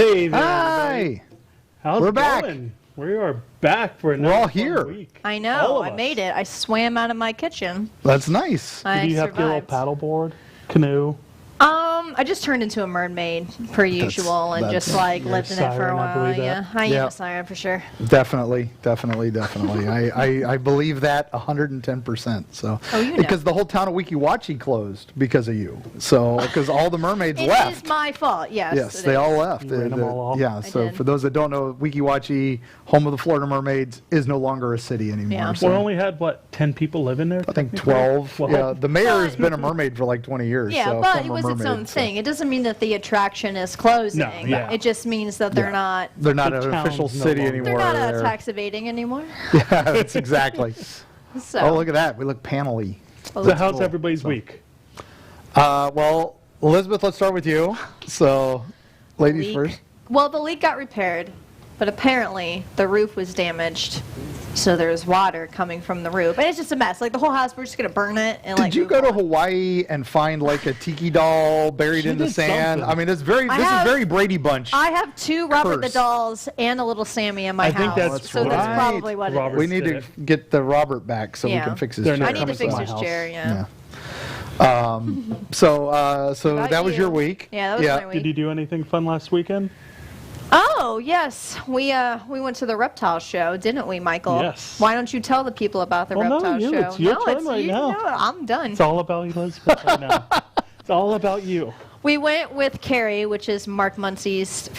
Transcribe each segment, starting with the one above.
Hey there, Hi. everybody. How's We're it back. going? We are back for another all fun here. week. I All know. of I us. made it. I swam out of my kitchen. That's nice. I Did you have your little survived. paddleboard, canoe? I just turned into a mermaid per usual and that's- just like You're lived a in it for a siren, I while. believe Yeah, that. I am Yeah. a siren for sure. Definitely. I believe that 110%. So, Oh, you know. because the whole town of Weeki Wachee closed because of you. So, because all the mermaids It left. is my fault. Yes. Yes, it they is. all left. You ran them all off? Yeah, I so did. for those that don't know, Weeki Wachee, home of the Florida Mermaids, is no longer a city anymore. Yeah. So We only had, what, 10 people living there? I think technically? 12. Yeah, the mayor has But- been a mermaid for like 20 years. Yeah, so but it former was its own mermaid, so thing. It doesn't mean that the attraction is closing. No, yeah. It just means that they're Yeah. not. They're not The an official town's no city longer- anymore. They're not They're- tax evading anymore. Yeah, that's exactly. So. Oh, look at that. We look panel-y. So how's cool. everybody's week? Well, Elizabeth, let's start with you. So, ladies Leak. first. Well, the leak got repaired, but apparently the roof was damaged. So there's water coming from the roof. And it's just a mess. Like the whole house, we're just going to burn it. And like Did you move go to on. Hawaii and find like a tiki doll buried She in the did sand? something. I mean, it's very. I This have- is very Brady Bunch. I have 2 Robert the Curse. Dolls and a little Sammy in my I house. think that's so that's right. probably what Robert it we is. need to Stick. get the Robert back so we Yeah. can fix his They're chair. not I need to coming fix my his house. chair, yeah. So About that was your you? week. Yeah, that was my week. Did you do anything fun last weekend? Oh, yes. We went to the reptile show, didn't we, Michael? Yes. Why don't you tell the people about the Well, no, reptile you. show? It's your no, turn it's right you. now. No, I'm done. It's all about Elizabeth right now. It's all about you. We went with Carrie, which is Mark Muncie's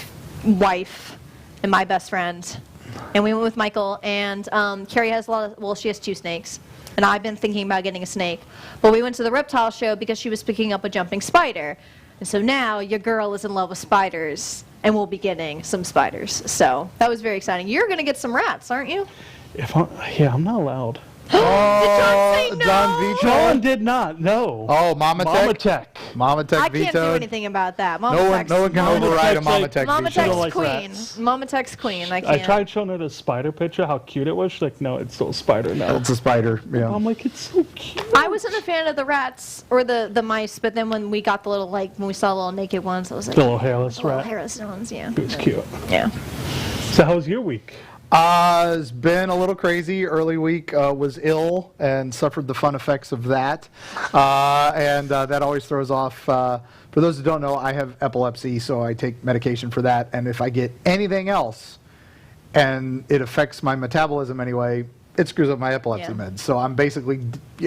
wife and my best friend. And we went with Michael, and Carrie has she has 2 snakes. And I've been thinking about getting a snake. But we went to the reptile show because she was picking up a jumping spider. And so now your girl is in love with spiders, and we'll be getting some spiders. So that was very exciting. You're going to get some rats, aren't you? I'm not allowed. Did John say no? John vetoed. John did not. No. Oh, Mama Mama Tech. Tech. Mama Tech I can't do vetoed. anything about that. Mama No one Tech's, can Mama override a Tech's Mama like- Tech Mama veto. Tech's like queen. rats. Mama Tech's queen. I I can't. tried showing her the spider picture, how cute it was. She's like, no, it's still a spider now. It's a spider. Yeah. I'm like, it's so cute. I wasn't a fan of the rats or the mice, but then when we got the little when we saw the little naked ones, I was like, The little hairless the little rat. hairless ones, yeah. It was cute. Yeah. So how was your week? It's been a little crazy. Early week, was ill and suffered the fun effects of that. And that always throws off. For those who don't know, I have epilepsy, so I take medication for that. And if I get anything else and it affects my metabolism anyway, it screws up my epilepsy Yeah. meds. So I'm basically,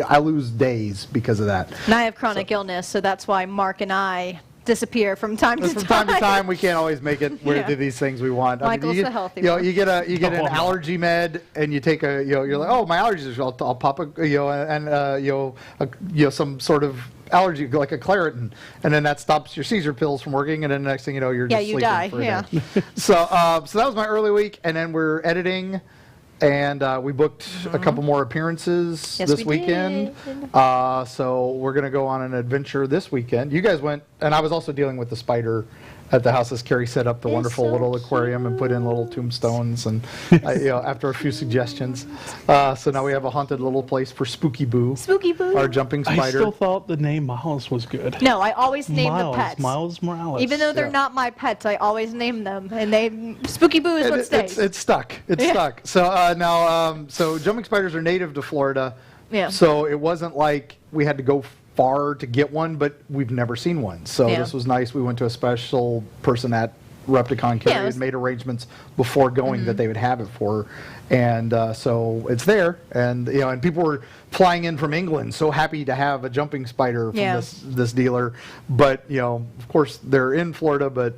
I lose days because of that. And I have chronic illness, so that's why Mark and I disappear from time to From time to time, we can't always make it where Yeah. to these things we want. Michael's you the get, healthy you know, one. you get an Oh, no. allergy med, and you take you're like, oh, my allergies are, I'll pop some sort of allergy like a Claritin, and then that stops your seizure pills from working, and then the next thing you know, you're Yeah, just you sleeping die, for a yeah. day. So that was my early week, and then we're editing. And we booked a couple more appearances Mm-hmm. Yes, this we weekend. did. So we're going to go on an adventure this weekend. You guys went, and I was also dealing with the spider at the house as Carrie set up the It's wonderful so little aquarium and put in little tombstones. And after a few suggestions, so now we have a haunted little place for Spooky Boo, Spooky Boo. our jumping I spider. still thought the name Miles was good. No, I always name Miles, the pets. Miles Morales. Even though they're Yeah. not my pets, I always name them. And Spooky Boo is what stays. It's stuck. It's Yeah. stuck. So now, so jumping spiders are native to Florida. Yeah. So it wasn't like we had to go far to get one, but we've never seen one. So Yeah. this was nice. We went to a special person at Repticon. Carrie Yeah, it was- had made arrangements before going that they would have it for her. And so it's there. And, and people were flying in from England, so happy to have a jumping spider from Yeah. this dealer. But, of course, they're in Florida, but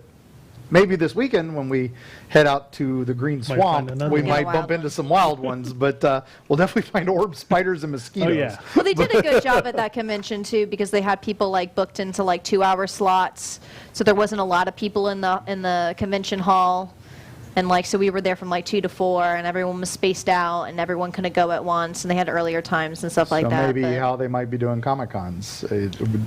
maybe this weekend when we head out to the Green Might Swamp, find another we one. might Yeah, bump wild into ones. some wild ones, but we'll definitely find orb spiders and mosquitoes. Oh, yeah. Well, they did a good job at that convention too, because they had people booked into 2-hour slots, so there wasn't a lot of people in the convention hall, and so we were there from 2 to 4, and everyone was spaced out, and everyone couldn't go at once, and they had earlier times and stuff like So that. maybe but how they might be doing Comic-Cons. It would-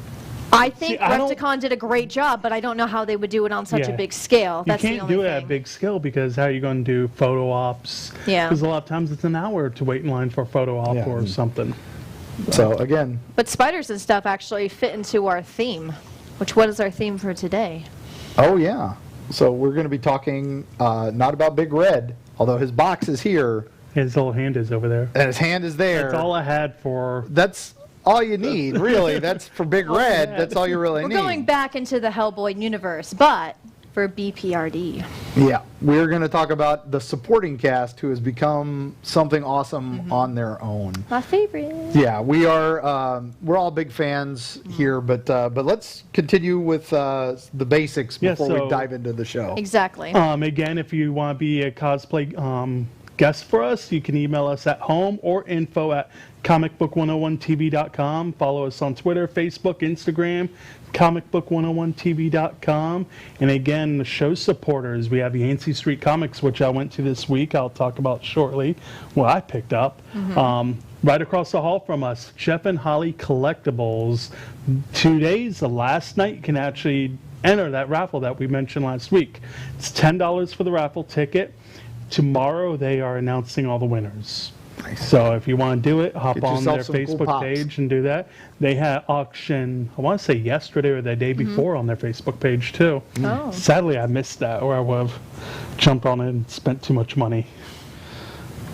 I think See, I don't- Repticon did a great job, but I don't know how they would do it on such a Yeah. big scale. You That's the can't only do it thing. at big scale because how are you going to do photo ops? Yeah. Because a lot of times it's an hour to wait in line for a photo op Yeah. or something. So again, But spiders and stuff actually fit into our theme. What is our theme for today? oh yeah. So we're going to be talking not about Big Red, although his box is here His little hand is over there. and his hand is there. That's all I had for. That's all you need, really. That's for Big Red. That's all you really We're need. going back into the Hellboy universe, but for BPRD. Yeah, we're going to talk about the supporting cast who has become something awesome on their own. My favorite. Yeah, we are. We're all big fans here, but let's continue with the basics Yeah, before so- we dive into the show. Exactly. Again, if you want to be a cosplay guest for us, you can email us at home or info@comicbook101tv.com. Follow us on Twitter, Facebook, Instagram, comicbook101tv.com. And again, the show supporters, we have Yancey Street Comics, which I went to this week. I'll talk about shortly what I picked up. Right across the hall from us, Jeff and Holly Collectibles. Today's the last night you can actually enter that raffle that we mentioned last week. It's $10 for the raffle ticket. Tomorrow they are announcing all the winners. Nice. So if you want to do it, hop Get on their yourself some cool Facebook pops. page and do that. They had auction, I want to say yesterday or the day before on their Facebook page too. Oh. Sadly, I missed that, or I would have jumped on it and spent too much money.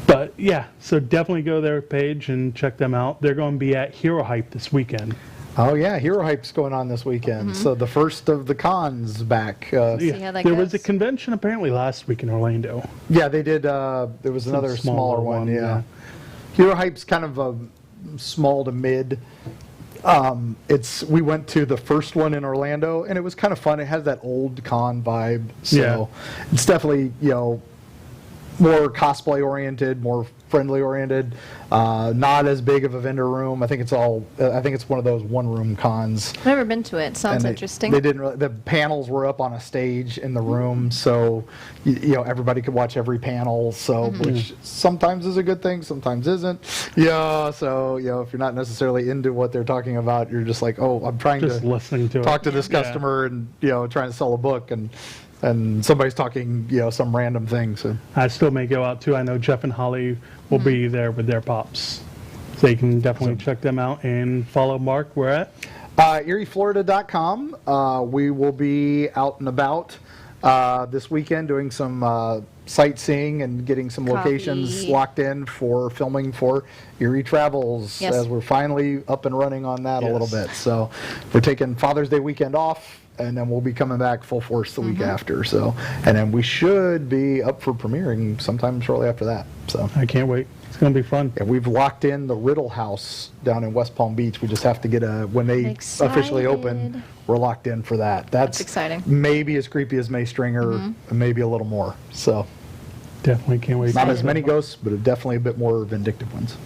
But yeah, so definitely go to their page and check them out. They're going to be at Hero Hype this weekend. Oh yeah, Hero Hype's going on this weekend. So the first of the cons back. See how that There was a goes. convention apparently last week in Orlando. Yeah, they did. There was another smaller one. Yeah. Hero Hype's kind of a small to mid. We went to the first one in Orlando, and it was kind of fun. It has that old con vibe. So it's definitely more cosplay oriented, more friendly oriented. Not as big of a vendor room. I think it's one of those one room cons. I've never been to it. Sounds And interesting. They didn't really, the panels were up on a stage in the room, so everybody could watch every panel. So which sometimes is a good thing, sometimes isn't. Yeah. So if you're not necessarily into what they're talking about, you're just like, oh, I'm trying Just to listening to talk it. to this Yeah. customer and trying to sell a book and somebody's talking some random thing. So I still may go out too. I know Jeff and Holly will be there with their pops. So you can definitely check them out and follow Mark. We're at ErieFlorida.com. We will be out and about this weekend doing some sightseeing and getting some locations Copy. locked in for filming for Erie Travels Yes. as we're finally up and running on that a little Yes. bit. So we're taking Father's Day weekend off, and then we'll be coming back full force the week after. So, and then we should be up for premiering sometime shortly after that. So. I can't wait. It's going to be fun. Yeah, we've locked in the Riddle House down in West Palm Beach. We just have to get when they officially open, Excited. we're locked in for that. That's exciting. Maybe as creepy as May Stringer, and maybe a little more. So Definitely can't wait. not as many ghosts, but definitely a bit more vindictive ones.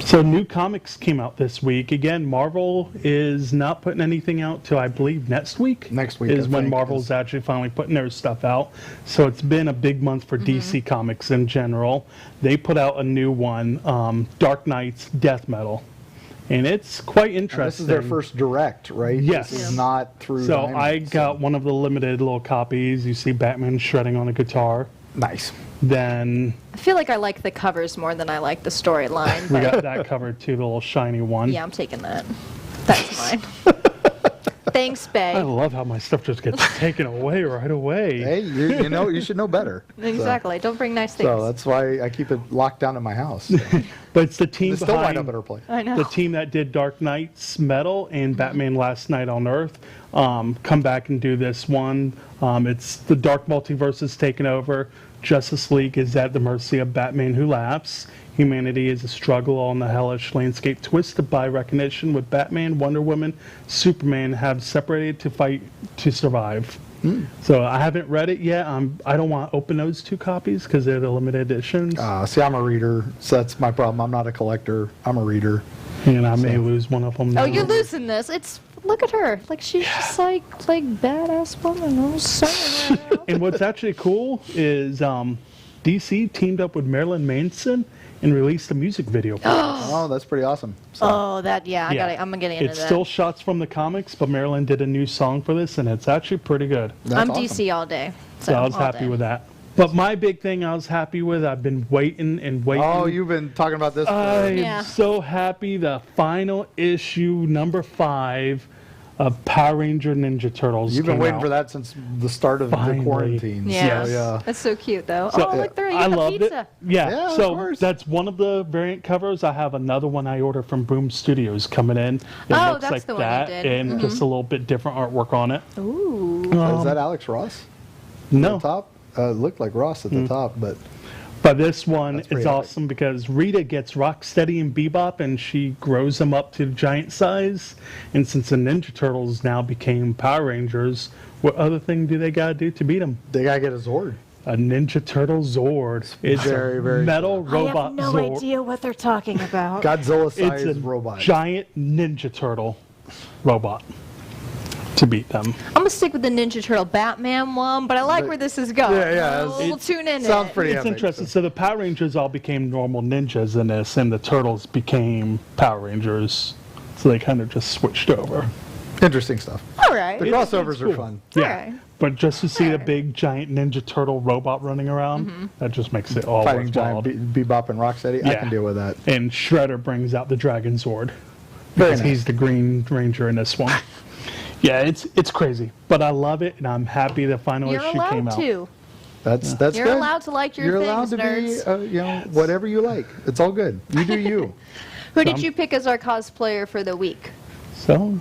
So new comics came out this week. Again, Marvel is not putting anything out till I believe next week. Next week, is I when think, Marvel's actually finally putting their stuff out. So it's been a big month for DC Comics in general. They put out a new one, Dark Knight's Death Metal, and it's quite And interesting. this is their first direct, right? Yes. This is not through. So Diamond, I got one of the limited little copies. You see Batman shredding on a guitar. Nice. Then I feel like I like the covers more than I like the storyline. we But got that covered too, the little shiny one. yeah, I'm taking that. That's mine. Thanks, I Bae. love how my stuff just gets taken away right away. Hey, you should know better. So- Exactly. Don't bring nice things. So that's why I keep it locked down in my house. So. But it's the team It's still wind behind up at our place. I know. the team that did Dark Knight's Metal and Batman Last Night on Earth. Come back and do this one. It's the Dark Multiverse is taken over. Justice League is at the mercy of Batman who laughs. Humanity is a struggle on the hellish landscape twisted by recognition with Batman, Wonder Woman, Superman have separated to fight to survive. So I haven't read it yet. I don't want to open those two copies because they're the limited editions. See, I'm a reader, so that's my problem. I'm not a collector. I'm a reader. And I may lose one of them. Oh, now. you're losing this. Look at her. Like she's just like badass woman. I'm saying. And what's actually cool is DC teamed up with Marilyn Manson and released a music video for it. Oh, that's pretty awesome. So, Oh, that yeah. I'm gonna get into It's that. still shots from the comics, but Marilyn did a new song for this, and it's actually pretty good. that's I'm awesome. DC all day. So I was all happy day. with that. But my big thing I was happy with, I've been waiting and waiting. Oh, you've been talking about this. I'm Yeah. so happy. The final issue, number 5 of Power Ranger Ninja Turtles. You've been came waiting out. for that since the start of the Finally. quarantine. Yeah. So, yeah. That's so cute, though. So, oh, look, they're I eating a loved pizza. it. Yeah, Yeah, of so course. that's one of the variant covers. I have another one I ordered from Boom Studios coming in. It Oh, looks that's like the one you that, did. and just a little bit different artwork on it. Ooh. Is that Alex Ross? No, At the top? It looked like Ross at the top, but but this one That's is pretty epic. awesome because Rita gets Rocksteady and Bebop, and she grows them up to giant size. And since the Ninja Turtles now became Power Rangers, what other thing do they gotta do to beat them? they gotta get a Zord. A Ninja Turtle Zord. It's very, a very metal I robot have no Zord. idea what they're talking about. It's Godzilla-sized a robot. giant Ninja Turtle robot to beat them. I'm gonna stick with the Ninja Turtle Batman one, but I like where this is going. Yeah, We'll tune in. sounds pretty It's epic. interesting. So the Power Rangers all became normal ninjas in this, and the Turtles became Power Rangers. So they kind of just switched over. Interesting stuff. All right. The It's- crossovers it's are cool. fun. Yeah. Alright. But just to see the Alright. big giant Ninja Turtle robot running around, that just makes it all Fighting worthwhile. giant Bebop and Rocksteady. I Yeah. can deal with that. And Shredder brings out the Dragon Zord. Very Because nice. he's the Green Ranger in this one. Yeah, it's crazy, but I love it, and I'm happy the final You're issue came allowed out. to. That's You're good. allowed to like your You're things, allowed to nerds. be, whatever you like. It's all good. You do you. Who did you pick as our cosplayer for the week? So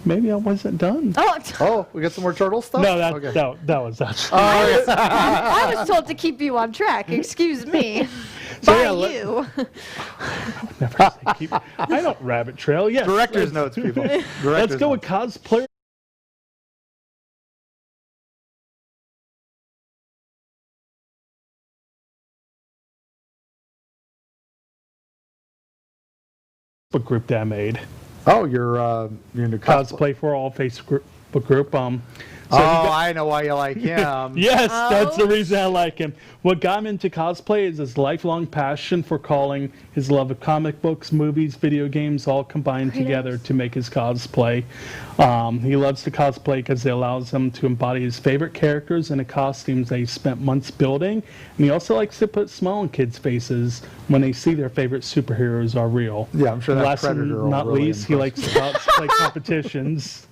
maybe I wasn't done. Oh, Oh, we got some more turtle stuff? No, that Okay. that was actually. I was told to keep you on track. Excuse me. So, By yeah, let- you. Never say keep. I don't rabbit trail. Yes. Director's notes, people. Let's Director's go with notes. cosplayer. Group that I made. Oh, you're into cosplay. Cosplay for All Facebook group. Oh, I know why you like him. Yes, that's the Oh. reason I like him. What got him into cosplay is his lifelong passion for calling his love of comic books, movies, video games, all combined together to make his cosplay. He loves to cosplay because it allows him to embody his favorite characters in the costumes that he spent months building. And he also likes to put a smile on kids' faces when they see their favorite superheroes are real. Yeah, I'm sure And that last Predator and will not really least, he impress likes to cosplay competitions.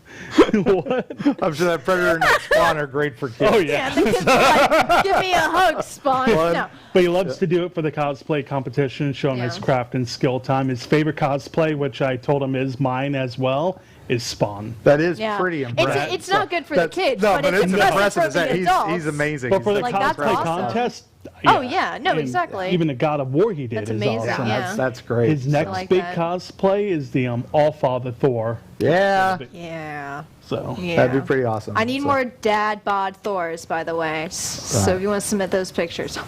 What? I'm sure that Predator and that Spawn are great for kids. Oh, yeah. Yeah, the kids are like, give me a hug, Spawn. No. But he loves to do it for the cosplay competition, showing his Yeah. craft and skill time. His favorite cosplay, which I told him is mine as well, is Spawn. That is Yeah. pretty impressive. It's not good for the That's- kids, no, but it's impressive for the He's adults. amazing. But for the Like, that's cosplay awesome. contest, Oh, yeah. No, and exactly. Even the God of War he did That's is amazing, awesome. yeah. That's great. His next like big that. cosplay is the All-Father Thor. Yeah, Yeah. So Yeah. that'd be pretty awesome. I need So- more dad bod Thors, by the way. So if you want to submit those pictures.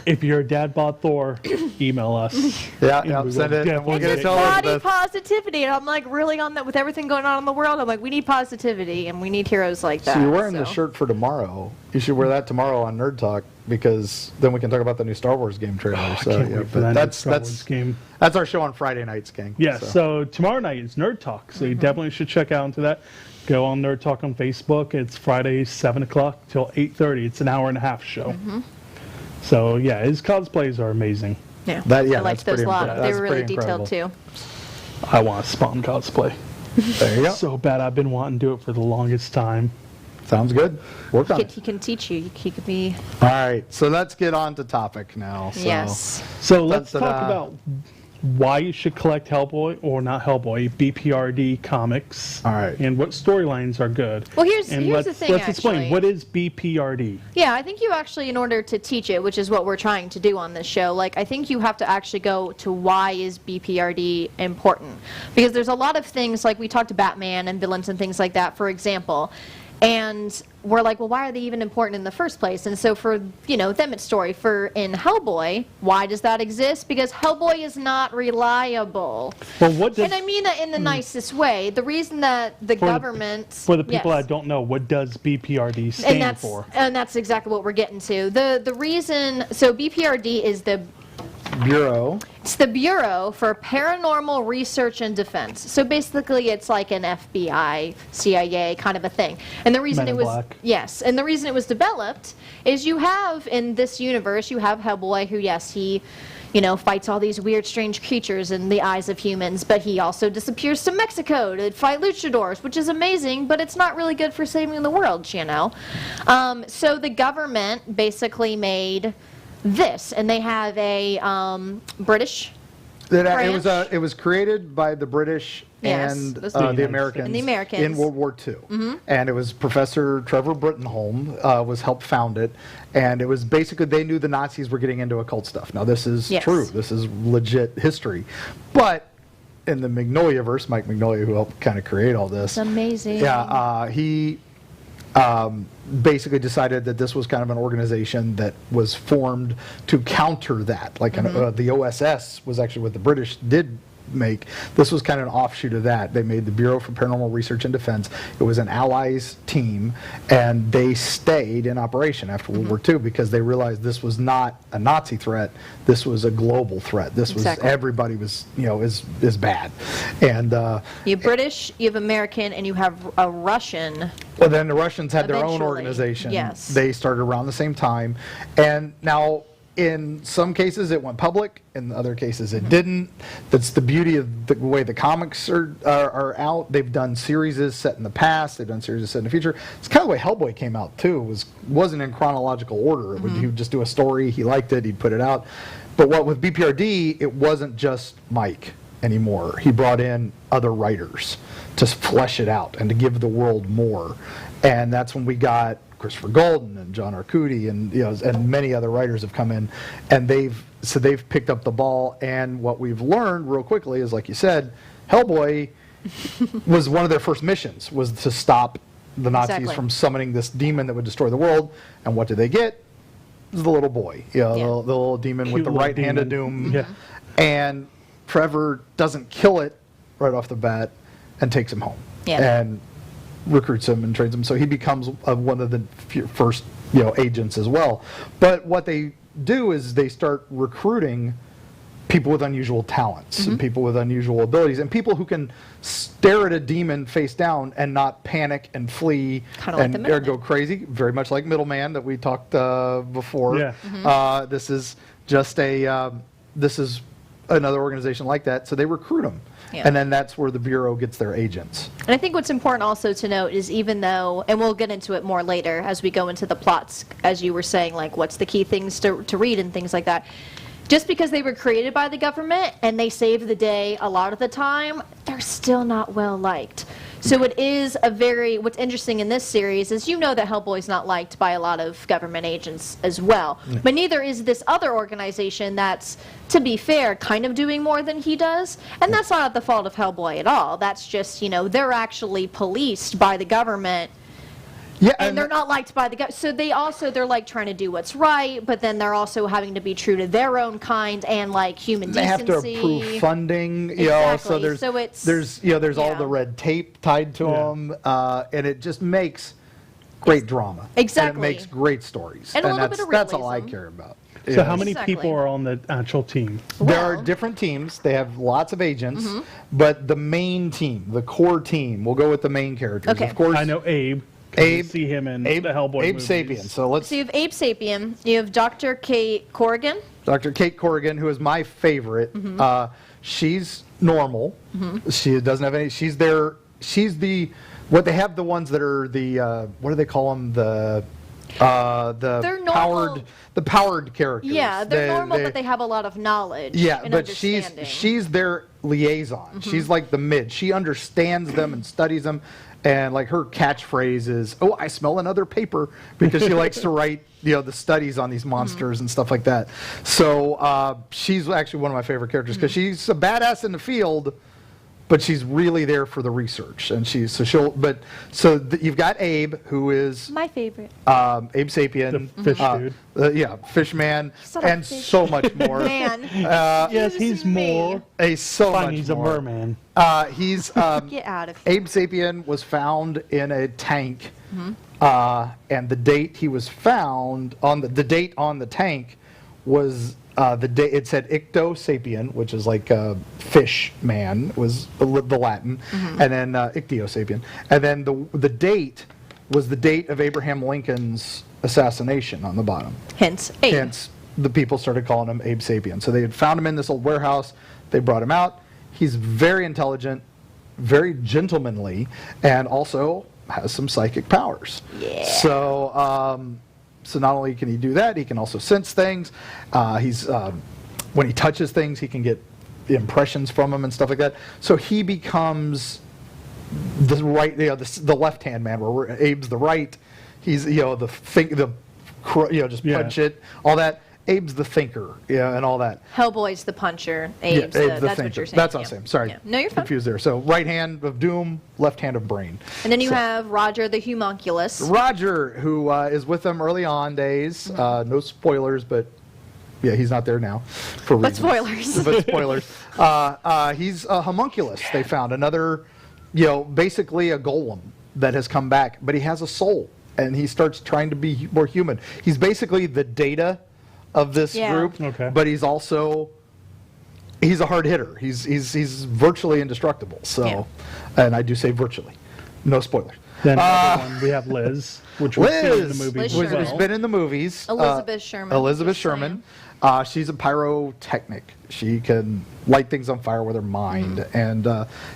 if you're a dad bod Thor, email us. Yeah, And yeah, we send will it. definitely We'll get get it it. to Body Elizabeth. positivity, and I'm like really on that with everything going on in the world. I'm like, we need positivity, and we need heroes like that. So you're wearing the so. shirt for tomorrow. You should wear that tomorrow on Nerd Talk because then we can talk about the new Star Wars game trailer. I so can't yeah, wait for but that that's Star Wars game. that's our show on Friday nights, gang. Yeah, so tomorrow night is Nerd Talk, so you definitely should check out into that. Go on Nerd Talk on Facebook. It's Friday, 7 o'clock till 8:30. It's an hour and a half show. So, yeah, his cosplays are amazing. Yeah, That- yeah, I liked that's those a pretty lot. impre- They that's were really pretty detailed incredible. too. I want a Spawn cosplay. There you go. So bad. I've been wanting to do it for the longest time. Sounds good. Work on it. He can teach you. He could be. All right, so let's get on to topic now. So. Yes. So let's Da-da-da. talk about why you should collect Hellboy, or not Hellboy, BPRD comics. All right. And what storylines are good. Well, here's and the let's thing, explain. actually. What is BPRD? Yeah, I think you actually, in order to teach it, which is what we're trying to do on this show, like I think you have to actually go to why is BPRD important, because there's a lot of things like we talked to Batman and villains and things like that, for example, and we're like, well, why are they even important in the first place? And so for them, it's story. For in Hellboy, why does that exist? Because Hellboy is not reliable, Well, what does and I mean that in the nicest way. The reason that the government, for the people yes. that don't know, what does BPRD and stand that's for? and that's exactly what we're getting to. The reason, so BPRD is Bureau. it's the Bureau for Paranormal Research and Defense. So basically, it's like an FBI, CIA kind of a thing. And the reason Men it in was Black. yes, and the reason it was developed is you have in this universe you have Hellboy, who yes fights all these weird, strange creatures in the eyes of humans, but he also disappears to Mexico to fight luchadors, which is amazing, but it's not really good for saving the world, So the government basically made this, and they have a British branch. It was created by the British Yes, and those- the Americans, And the Americans. in World War II. And it was Professor Trevor Brittenholm was helped found it. And it was basically, they knew the Nazis were getting into occult stuff. Now, this is Yes. true. This is legit history. But in the Magnolia-verse, Mike Magnolia, who helped kind of create all this. It's amazing. Yeah, he basically decided that this was kind of an organization that was formed to counter that. Like the OSS was actually what the British did make. This was kind of an offshoot of that. They made the Bureau for Paranormal Research and Defense. It was an Allies team, and they stayed in operation after World War II because they realized this was not a Nazi threat. This was a global threat. This Exactly. was, everybody was, is bad. And You have British, you have American, and you have a Russian. well, then the Russians had their own Eventually, organization. yes. They started around the same time. And now, in some cases, it went public. In other cases, it didn't. That's the beauty of the way the comics are out. They've done series set in the past. They've done series set in the future. It's kind of the way Hellboy came out, too. It wasn't in chronological order. He would just do a story. He liked it. He'd put it out. But what with BPRD, it wasn't just Mike anymore. He brought in other writers to flesh it out and to give the world more. And that's when we got Christopher Golden and John Arcudi and and many other writers have come in, and they've picked up the ball. And what we've learned real quickly is, like you said, Hellboy was one of their first missions was to stop the Nazis Exactly. from summoning this demon that would destroy the world. And what did they get? It was the little boy, the little demon with Cute the little right hand of demon. doom. Yeah. And Trevor doesn't kill it right off the bat and takes him home. Yeah. And recruits him and trains him, so he becomes one of the first agents as well. But what they do is they start recruiting people with unusual talents and people with unusual abilities and people who can stare at a demon face down and not panic and flee Kinda like and the Middleman. go crazy, very much like Middleman that we talked before. Yeah. This is just this is another organization like that, so they recruit them. Yeah. And then that's where the Bureau gets their agents. And I think what's important also to note is even though, and we'll get into it more later as we go into the plots, as you were saying, like what's the key things to read and things like that. Just because they were created by the government and they save the day a lot of the time, they're still not well liked. So it is what's interesting in this series is that Hellboy's not liked by a lot of government agents as well. But neither is this other organization that's, to be fair, kind of doing more than he does. And that's not the fault of Hellboy at all. That's just, they're actually policed by the government. Yeah, And they're not liked by the government. So they're like trying to do what's right, but then they're also having to be true to their own kind and like human they have decency. to approve funding, Exactly. so So it's- there's all yeah. the red tape tied to Yeah. them, and it just makes great drama. Exactly. And it makes great stories. And a little bit of that's all I realism. care about. So how many Exactly. people are on the actual team? There are Well- different teams. They have lots of agents, but the main team, the core team, we'll go with the main characters. Okay. Of course, I know Abe. 'cause you Abe, see him in Abe, the Hellboy Abe movies. Sapien. So let's So you have Abe Sapien, you have Dr. Kate Corrigan. Dr. Kate Corrigan, who is my favorite. She's normal. She doesn't have any. She's what they have the ones that are the what do they call them the They're normal. powered characters. Yeah, they're normal, but they have a lot of knowledge. Yeah, and but understanding. she's their liaison. She's like the mid. She understands them and studies them, and like her catchphrase is, "Oh, I smell another paper," because she likes to write the studies on these monsters and stuff like that. So she's actually one of my favorite characters because she's a badass in the field. But she's really there for the research, and you've got Abe, who is My favorite. Abe Sapien, The fish dude. Fishman, Son of a and fish. so much more. Man, Yes, Excuse he's me. more. So Fine, much he's more. a merman. He's get out of here. Abe Sapien was found in a tank, and the date he was found on the date on the tank was the day it said Icto Sapien, which is like fish man, was the Latin, and then Ictio Sapien, and then the date was the date of Abraham Lincoln's assassination on the bottom. Hence, Abe. Hence the people started calling him Abe Sapien. So they had found him in this old warehouse. They brought him out. He's very intelligent, very gentlemanly, and also has some psychic powers. Yeah. So not only can he do that, he can also sense things. When he touches things, he can get impressions from them and stuff like that. So he becomes the right, the left-hand man, where Abe's the right. He's just punch it, all that. Abe's the thinker, and all that. Hellboy's the puncher. Abe's Abe's that's thinker. what you're saying. That's what I'm saying. Sorry. Yeah. No, you're fine. Confused there. So right hand of doom, left hand of brain. And then you have Roger the homunculus. Roger, who is with them early on days. No spoilers, but yeah, he's not there now. But spoilers. But spoilers. He's a homunculus. They found another, basically a golem that has come back, but he has a soul, and he starts trying to be more human. He's basically the Data of this group, but he's a hard hitter. He's virtually indestructible. So, and I do say virtually. No spoilers. Then another one, we have Liz, which we've seen in the movies as well. Who's been in the movies. Elizabeth Sherman. Elizabeth Sherman. She's a pyrotechnic. She can light things on fire with her mind, and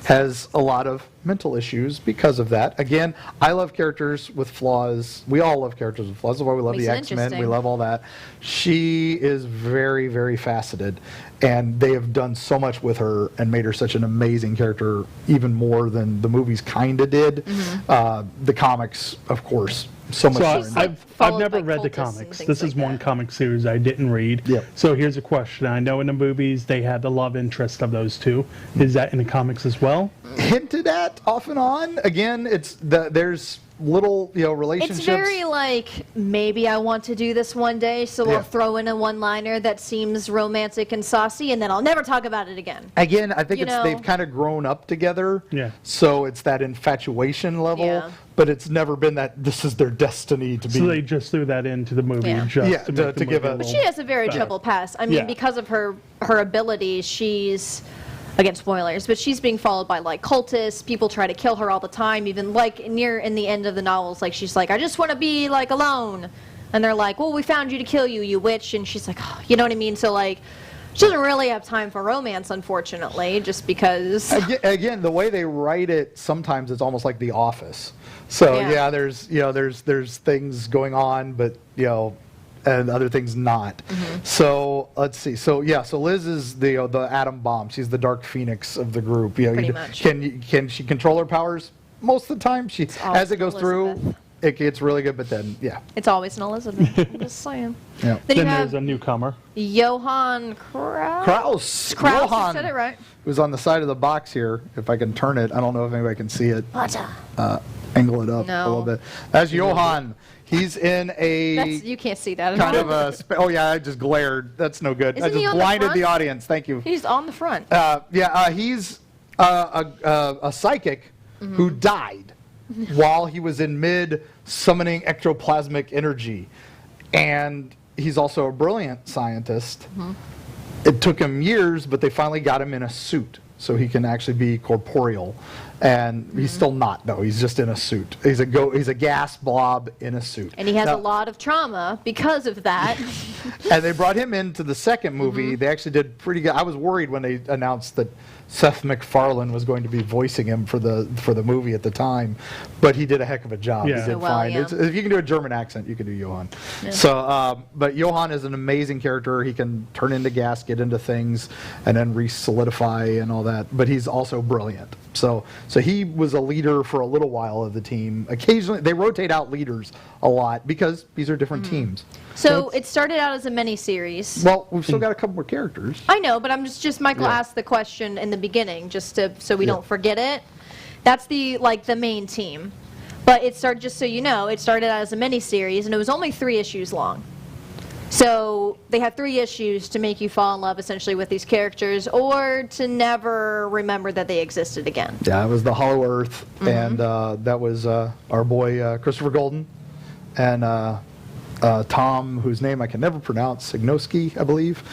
has a lot of mental issues because of that. Again, I love characters with flaws. We all love characters with flaws. That's why we love the X-Men. We love all that. She is very, very faceted, and they have done so much with her and made her such an amazing character, even more than the movies kind of did. The comics, of course, so much. So I've never read the comics. This is one comic series I didn't read. Yep. So here's a question. I know in the movies they had the love interest of those two. Is that in the comics as well? Hinted at off and on. Again, there's little relationships. It's very like, maybe I want to do this one day, so I'll throw in a one-liner that seems romantic and saucy, and then I'll never talk about it again. Again, I think they've kind of grown up together. Yeah. So it's that infatuation level, but it's never been that this is their destiny to be. So they just threw that into the movie just to make the give movie But she has a very troubled past. I mean, because of her abilities, she's, again, spoilers, but she's being followed by like cultists. People try to kill her all the time. Even like in the end of the novels, like she's like, I just want to be like alone, and they're like, well, we found you to kill you, you witch, and she's like, oh, you know what I mean? So like, she doesn't really have time for romance, unfortunately, just because. Again, the way they write it, sometimes it's almost like The Office. So there's things going on, but and other things not. So let's see. So Liz is the atom bomb. She's the dark phoenix of the group. Pretty much. Can she control her powers? Most of the time, as it goes through, it gets really good. But then, it's always an Elizabeth. I'm just saying. Yeah. Then there's a newcomer, Johann Kraus. Johann, you said it right. Who's on the side of the box here? If I can turn it, I don't know if anybody can see it. Angle it up a little bit. That's Johann. He's in you can't see that. Kind of a. I just glared. That's no good. Isn't I just blinded the audience. Thank you. He's on the front. He's a psychic who died while he was in mid summoning ectoplasmic energy, and he's also a brilliant scientist. It took him years, but they finally got him in a suit so he can actually be corporeal. And he's still not, though. He's just in a suit. He's a gas blob in a suit. And he has a lot of trauma because of that. And they brought him into the second movie. They actually did pretty good. I was worried when they announced that Seth MacFarlane was going to be voicing him for the movie at the time, but he did a heck of a job. Yeah. He did fine. If you can do a German accent, you can do Johann. Yeah. So, but Johann is an amazing character. He can turn into gas, get into things, and then re-solidify and all that. But he's also brilliant. So he was a leader for a little while of the team. Occasionally, they rotate out leaders a lot because these are different teams. So it started out as a mini-series. Well, we've still got a couple more characters. I know, but I'm just Michael asked the question in the beginning, just so we don't forget it. That's the main team. But it started, just so you know, it started out as a mini-series, and it was only 3 issues long. So they had 3 issues to make you fall in love, essentially, with these characters, or to never remember that they existed again. Yeah, it was the Hollow Earth, and that was our boy Christopher Golden, and Tom, whose name I can never pronounce, Signoski, I believe.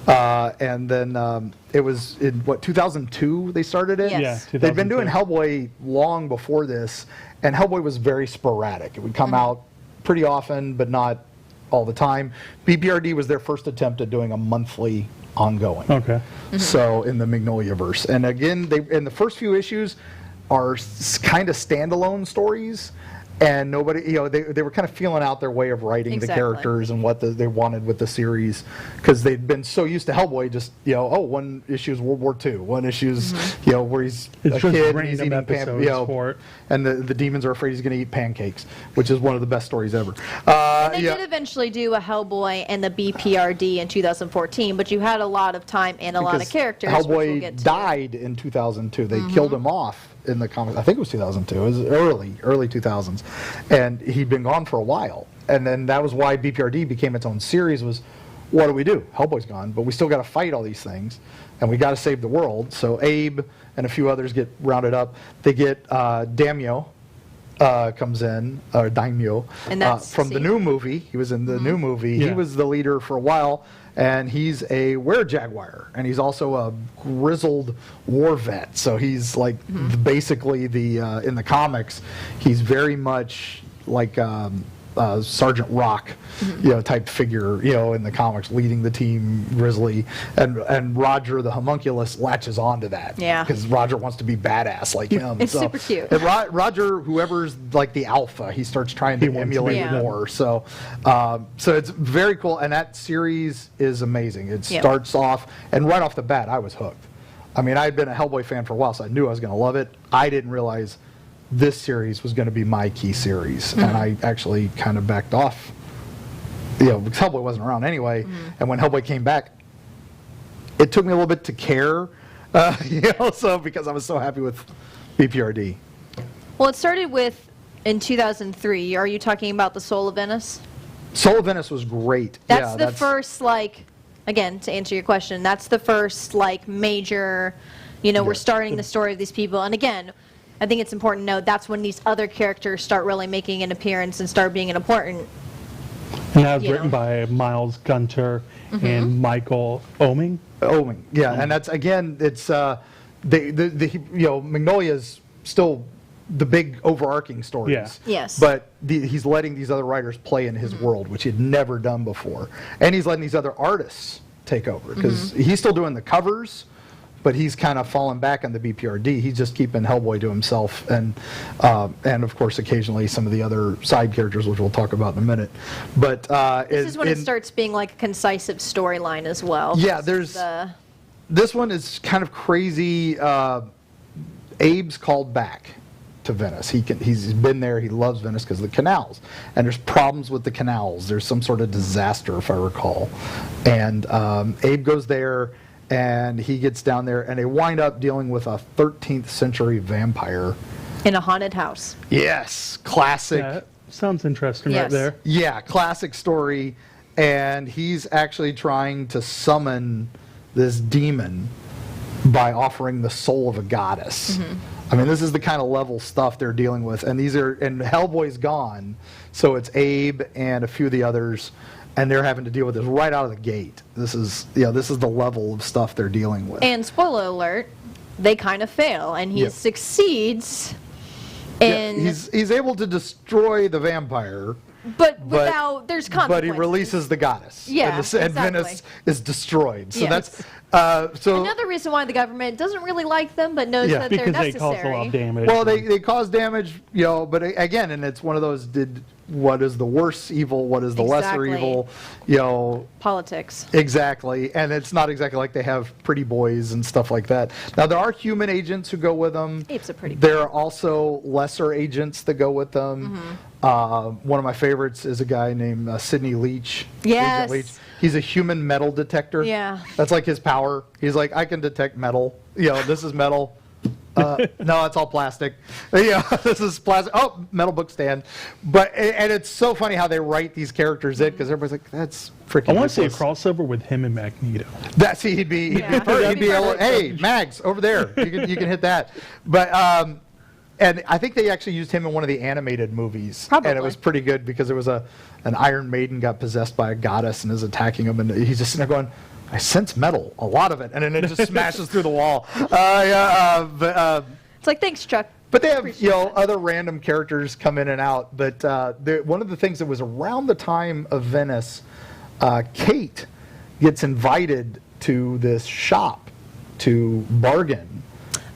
And then it was in, 2002 they started it? Yes. Yeah, They'd been doing Hellboy long before this, and Hellboy was very sporadic. It would come out pretty often, but not all the time. BPRD was their first attempt at doing a monthly ongoing. Okay. So in the Magnolia verse, and again, in the first few issues are kind of standalone stories. And nobody, they were kind of feeling out their way of writing the Exactly. characters and what they wanted with the series, because they'd been so used to Hellboy, just one issue is World War II, one issue's where he's It's a just kid and he's random eating episodes for it. and the demons are afraid he's going to eat pancakes, which is one of the best stories ever. They did eventually do a Hellboy and the BPRD in 2014, but you had a lot of time and a lot of Because characters. which we'll Hellboy get to. died in 2002. They killed him off in the comics. I think it was 2002. It was early 2000s, and he'd been gone for a while. And then that was why BPRD became its own series. Was what do? Hellboy's gone, but we still got to fight all these things, and we got to save the world. So Abe and a few others get rounded up. They get Daimyo. Comes in, or Daimyo, And that's from the new movie. He was in the new movie. He Yeah. was the leader for a while, and he's a were-jaguar, and he's also a grizzled war vet. So he's like basically in the comics, he's very much like Sergeant Rock, type figure, in the comics, leading the team, Grizzly, and Roger the homunculus latches onto that, Yeah. because Roger wants to be badass like him. It's super cute. And Roger, whoever's like the alpha, he starts trying to He wants to emulate be. Yeah. more. So it's very cool, and that series is amazing. It Yep. starts off, and right off the bat, I was hooked. I mean, I had been a Hellboy fan for a while, so I knew I was going to love it. I didn't realize this series was going to be my key series, and I actually kind of backed off, because Hellboy wasn't around anyway. And when Hellboy came back, it took me a little bit to care, so because I was so happy with BPRD. Well, it started with in 2003. Are you talking about the Soul of Venice? Soul of Venice was great. That's Yeah, the first, again, to answer your question, that's the first, major, we're starting the story of these people. And again, I think it's important to note that's when these other characters start really making an appearance and start being important. And that was You written know. by Miles Gunter and Michael Oeming. Oeming, yeah, and that's again, it's Magnolia's still the big overarching stories. Yeah. Yes. But he's letting these other writers play in his world, which he'd never done before, and he's letting these other artists take over because he's still doing the covers, but he's kind of fallen back on the BPRD. He's just keeping Hellboy to himself, and of course occasionally some of the other side characters, which we'll talk about in a minute. But This is when it starts being like a concisive storyline as well. Yeah, This is this one is kind of crazy. Abe's called back to Venice. He's been there. He loves Venice because of the canals, and there's problems with the canals. There's some sort of disaster, if I recall, and Abe goes there. And he gets down there, and they wind up dealing with a 13th century vampire. in a haunted house. Yes, classic. That sounds interesting right Yes. there. Yeah, classic story. And he's actually trying to summon this demon by offering the soul of a goddess. I mean, this is the kind of level stuff they're dealing with. And Hellboy's gone, so it's Abe and a few of the others, and they're having to deal with this right out of the gate. This is the level of stuff they're dealing with. And spoiler alert, they kind of fail, and he Yep. succeeds Yeah, in, he's able to destroy the vampire, but without, there's consequences. but he releases the goddess. Yeah, and exactly. Venice is destroyed. So Yes. that's so. Another reason why the government doesn't really like them, but knows Yeah, that they're Because they necessary. cause a lot of damage. Well, they cause damage, but again, and it's one of those, what is the worse evil, what is the lesser Exactly. evil, Politics. exactly, and it's not exactly like they have pretty boys and stuff like that. Now, there are human agents who go with them. Abe's a pretty boy. There are also lesser agents that go with them. One of my favorites is a guy named Sidney Leach. Yes. Agent Leach. He's a human metal detector. Yeah. That's like his power. He's like, I can detect metal. This is metal. No, it's all plastic. This is plastic. Oh, metal book stand. And it's so funny how they write these characters in, because everybody's like, that's freaking. I want to see a ridiculous. crossover with him and Magneto. He'd be Yeah. perfect. He'd be able, Perfect. hey, Mags, over there. You can hit that. But and I think they actually used him in one of the animated movies. And Probably. it was pretty good because there was an Iron Maiden got possessed by a goddess and is attacking him, and he's just sitting there going, I sense metal, a lot of it, and then it just smashes through the wall. It's like, thanks, Chuck. But they have, other random characters come in and out. But one of the things that was around the time of Venice, Kate gets invited to this shop to bargain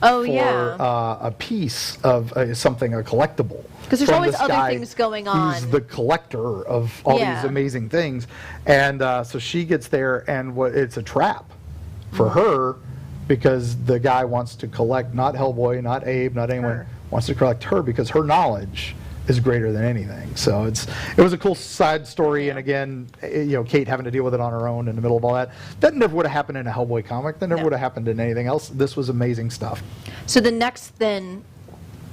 Oh, for yeah. a piece of something, a collectible. Because there's from always this other guy things going on. Who's the collector of all Yeah. these amazing things. And so she gets there, and it's a trap for her because the guy wants to collect not Hellboy, not Abe, not anyone, Her. wants to collect her because her knowledge is greater than anything. So it was a cool side story, and again, Kate having to deal with it on her own in the middle of all that. That never would have happened in a Hellboy comic. That never No. would have happened in anything else. This was amazing stuff. So the next then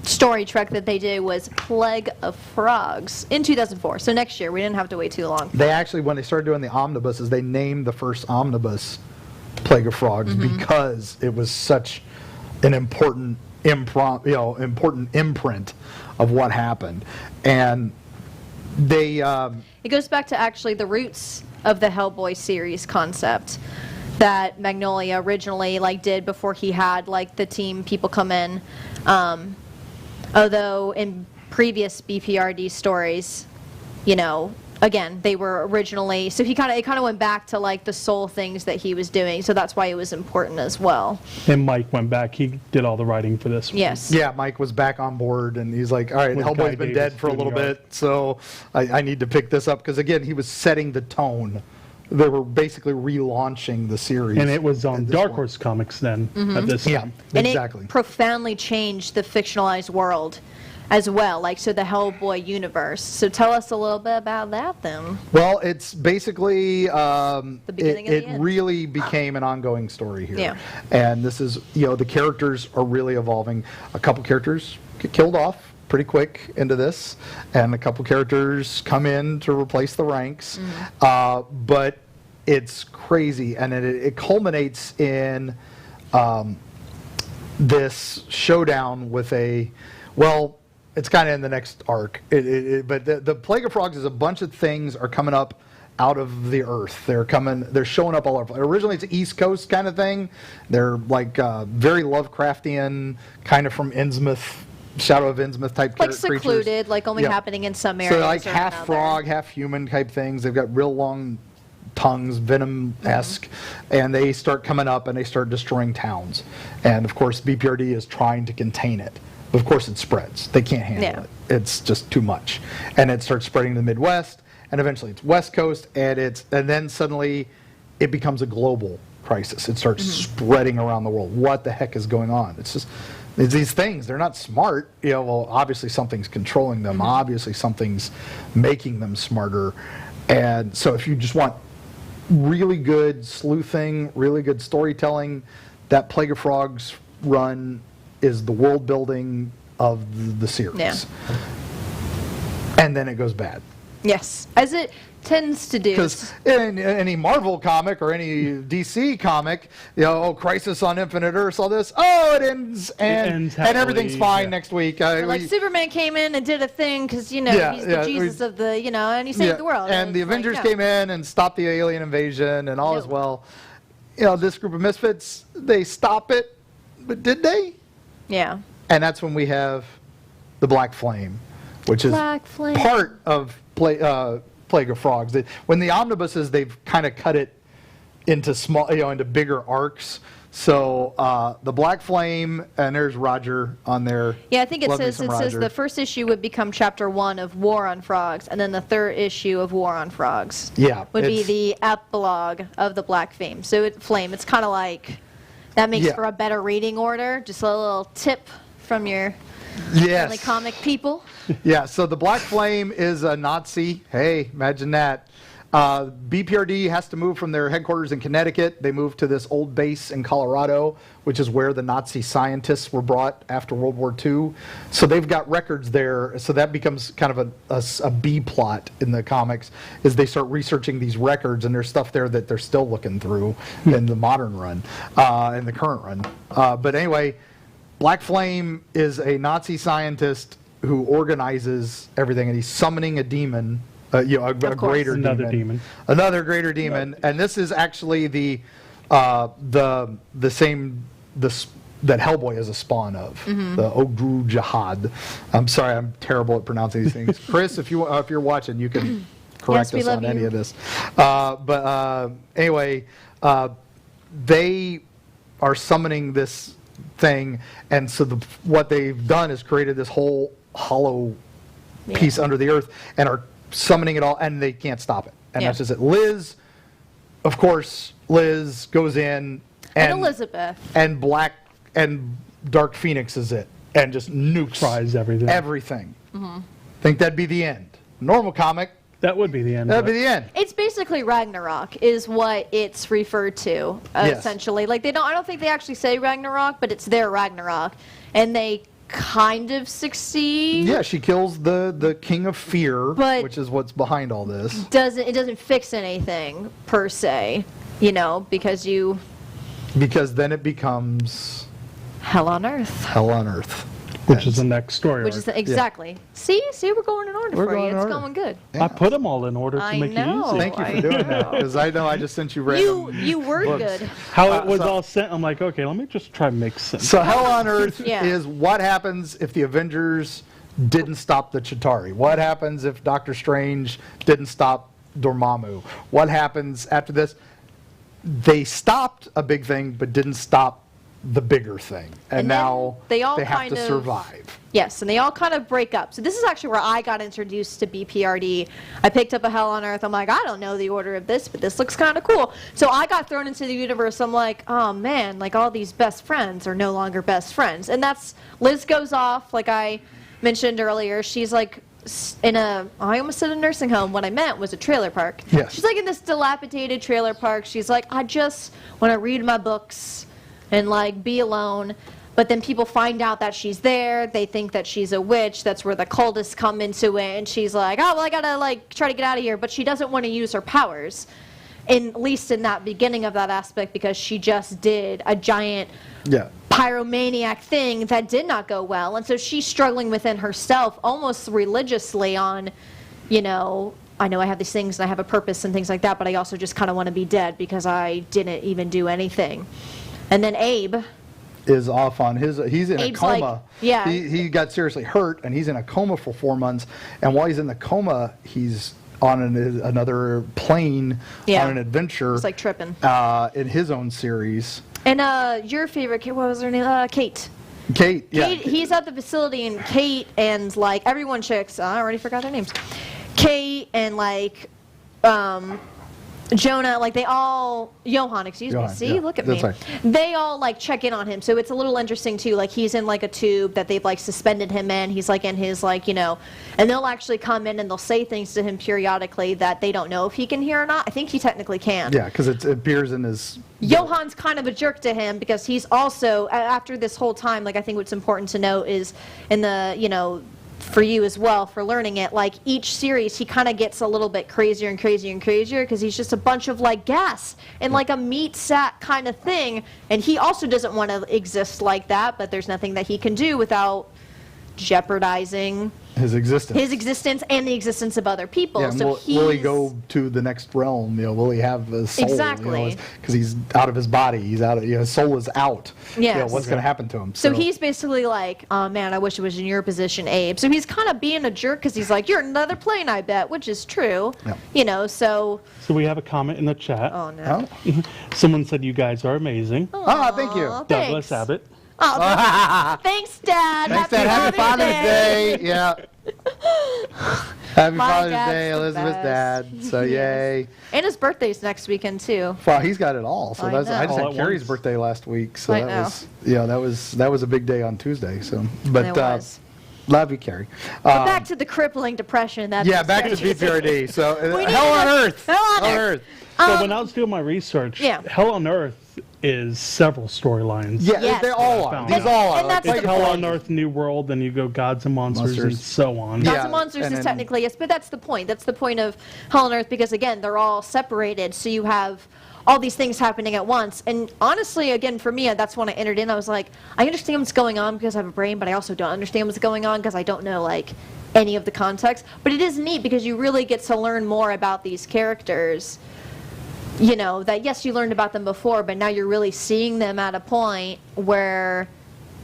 story trek that they did was Plague of Frogs in 2004. So next year, we didn't have to wait too long. They actually, when they started doing the omnibuses, they named the first omnibus Plague of Frogs because it was such an important imprint of what happened. And they It goes back to actually the roots of the Hellboy series concept that Magnolia originally did before he had the team people come in. Although in previous BPRD stories, again, they were originally, so it kind of went back to the soul things that he was doing, so that's why it was important as well. And Mike went back. He did all the writing for this one. Yes. yeah, Mike was back on board, and he's like, all right, With Guy Hellboy's been Davis dead for a doing little the art. bit, so I need to pick this up. Because again, he was setting the tone. They were basically relaunching the series. And it was on at this Dark point. Horse Comics then at this Yeah, time. And exactly. it profoundly changed the fictionalized world as well, so the Hellboy universe. So tell us a little bit about that then. Well, it's basically beginning of the it end. really became an ongoing story here. Yeah. And this is, the characters are really evolving. A couple characters get killed off pretty quick into this, and a couple characters come in to replace the ranks. But it's crazy, and it culminates in this showdown with it's kind of in the next arc. But the Plague of Frogs is a bunch of things are coming up out of the earth. They're showing up all over. Originally, it's an East Coast kind of thing. They're very Lovecraftian, kind of from Innsmouth, Shadow of Innsmouth type creatures. Secluded, only Yeah. happening in some areas. So or half another. frog, half human type things. They've got real long tongues, venom-esque, and they start coming up and they start destroying towns. And of course, BPRD is trying to contain it. But of course, it spreads. They can't handle it. It's just too much. And it starts spreading to the Midwest, and eventually it's West Coast, and then suddenly it becomes a global crisis. It starts spreading around the world. What the heck is going on? It's these things. They're not smart. Obviously something's controlling them. Obviously something's making them smarter. And so if you just want really good sleuthing, really good storytelling, that Plague of Frogs run is the world building of the series. Yeah. And then it goes bad. Yes, as it tends to do. Because in any Marvel comic or any DC comic, Crisis on Infinite Earths, all this, it ends, and happily, everything's fine yeah. next week. Superman came in and did a thing because he's Yeah, the Jesus of the and he saved the world. And the it's Avengers came in and stopped the alien invasion, and all is well. This group of misfits, they stop it, but did they? Yeah. And that's when we have the Black Flame, which is Black Flame. part of Plague of Frogs. When the omnibuses, they've kind of cut it into small, into bigger arcs. So the Black Flame, and there's Roger on there. Yeah, I think it Love me says some Roger. the first issue would become chapter 1 of War on Frogs, and then the third issue of War on Frogs. Yeah, would be it's- the epilogue of the Black Flame. So it's kind of like that makes Yeah. for a better reading order. Just a little tip from your Yes. friendly comic people. Yeah, so the Black Flame is a Nazi. Hey, imagine that. BPRD has to move from their headquarters in Connecticut. They move to this old base in Colorado, which is where the Nazi scientists were brought after World War II. So they've got records there. So that becomes kind of a B plot in the comics, is they start researching these records, and there's stuff there that they're still looking through in the modern run, in the current run. But anyway, Black Flame is a Nazi scientist who organizes everything, and he's summoning a demon, a greater Another demon. another greater demon. And this is actually the that Hellboy is a spawn of, the Ogru Jihad. I'm sorry, I'm terrible at pronouncing these things. Chris, if you're watching, you can correct we us love on any you. of this. Anyway, they are summoning this thing, and so what they've done is created this whole hollow piece under the earth, and are summoning it all, and they can't stop it. And that's just it. Liz, of course, goes in, And Elizabeth. and Black and Dark Phoenix is it, and just nukes Tries everything. everything. Think that'd be the end. Normal comic, That would be the end. that'd but be the end. It's basically Ragnarok is what it's referred to, Yes. essentially. Like I don't think they actually say Ragnarok, but it's their Ragnarok. And they kind of succeed. Yeah, she kills the King of Fear, But- which is what's behind all this. It doesn't fix anything per se, because Because then it becomes hell on earth. Hell on Earth. which is the next story. Which is exactly. See, we're going in order We're for you. going in It's order. going good. I put them all in order to I make know. it easy. Thank you I for doing that, know. because I know I just sent you random You were books. good. How it was so- all sent, I'm like, okay, let me just try mixing. So Hell on Earth Yeah. is what happens if the Avengers didn't stop the Chitauri. What happens if Doctor Strange didn't stop Dormammu? What happens after this? They stopped a big thing, but didn't stop the bigger thing. And And then now they all have kind to of- survive. Yes, and they all kind of break up. So this is actually where I got introduced to BPRD. I picked up a Hell on Earth. I'm like, I don't know the order of this, but this looks kind of cool. So I got thrown into the universe. I'm like, oh man, like all these best friends are no longer best friends. And that's, Liz goes off, like I mentioned earlier. She's like I almost said a nursing home. What I meant was a trailer park. Yes. She's like in this dilapidated trailer park. She's like, I just want to read my books and like be alone. But then people find out that she's there. They think that she's a witch. That's where the cultists come into it. And she's like, oh, well, I gotta like try to get out of here. But she doesn't want to use her powers, at least in that beginning of that aspect, because she just did a giant Yeah. pyromaniac thing that did not go well. And so she's struggling within herself almost religiously on, I know I have these things and I have a purpose and things like that, but I also just kind of want to be dead because I didn't even do anything. And then Abe Is off on he's in Abe's a coma. like- yeah. He got seriously hurt, and he's in a coma for 4 months. And while he's in the coma, he's on another plane Yeah. on an adventure. was like tripping. In his own series. And your favorite kid, what was her name? Kate. Kate, yeah. Kate, he's at the facility, and Kate and like everyone checks. I already forgot their names. Kate and like Jonah, like they all, Johan, excuse me. Johan, See, yeah, look at that's me. right. They all like check in on him, so it's a little interesting too. Like he's in like a tube that they've like suspended him in. He's like in his like and they'll actually come in and they'll say things to him periodically that they don't know if he can hear or not. I think he technically can. Yeah, because it appears in his. Johan's kind of a jerk to him because he's also, after this whole time, like I think what's important to note is in the, for you as well, for learning it, like each series he kind of gets a little bit crazier and crazier and crazier because he's just a bunch of like gas and like a meat sack kind of thing, and he also doesn't want to exist like that, but there's nothing that he can do without jeopardizing His existence. his existence and the existence of other people. Yeah, and So will he he's- go to the next realm? Will he have a soul? Exactly. Because he's out of his body. He's out. His soul is out. Yes. What's going to happen to him? So he's basically like, oh man, I wish it was in your position, Abe. So he's kind of being a jerk because he's like, you're another plane, I bet, which is true. Yeah. So, So we have a comment in the chat. oh no. Oh, Someone said you guys are amazing. thank you. Aw, Douglas thanks. Abbott. Oh, thanks, Dad. Thanks, Dad. Happy Father's Day. Yeah. Happy My Father's dad's Day, the Elizabeth's best. dad. So yay. And his birthday's next weekend too. Wow, he's got it all. So I that's. I know. just All had at Carrie's once. birthday last week. So I that know. was that was a big day on Tuesday. So, but It was. love you, Carrie. But back to the crippling depression. That Yeah, back to BPRD. So We need Hell on to- Earth. Hell on Earth. So when I was doing my research, yeah. Hell on Earth is several storylines. Yeah, Yes. they all are. Found These out. all are. And that's Like the Hell point. on Earth, New World, then you go Gods and Monsters, and Monsters. so on. Gods Yeah, and Monsters and is then- technically, yes, but that's the point. That's the point of Hell on Earth because, again, they're all separated. So you have all these things happening at once. And honestly, again, for me, that's when I entered in. I was like, I understand what's going on because I have a brain, but I also don't understand what's going on because I don't know, like, any of the context. But it is neat because you really get to learn more about these characters you know, that yes, you learned about them before, but now you're really seeing them at a point where,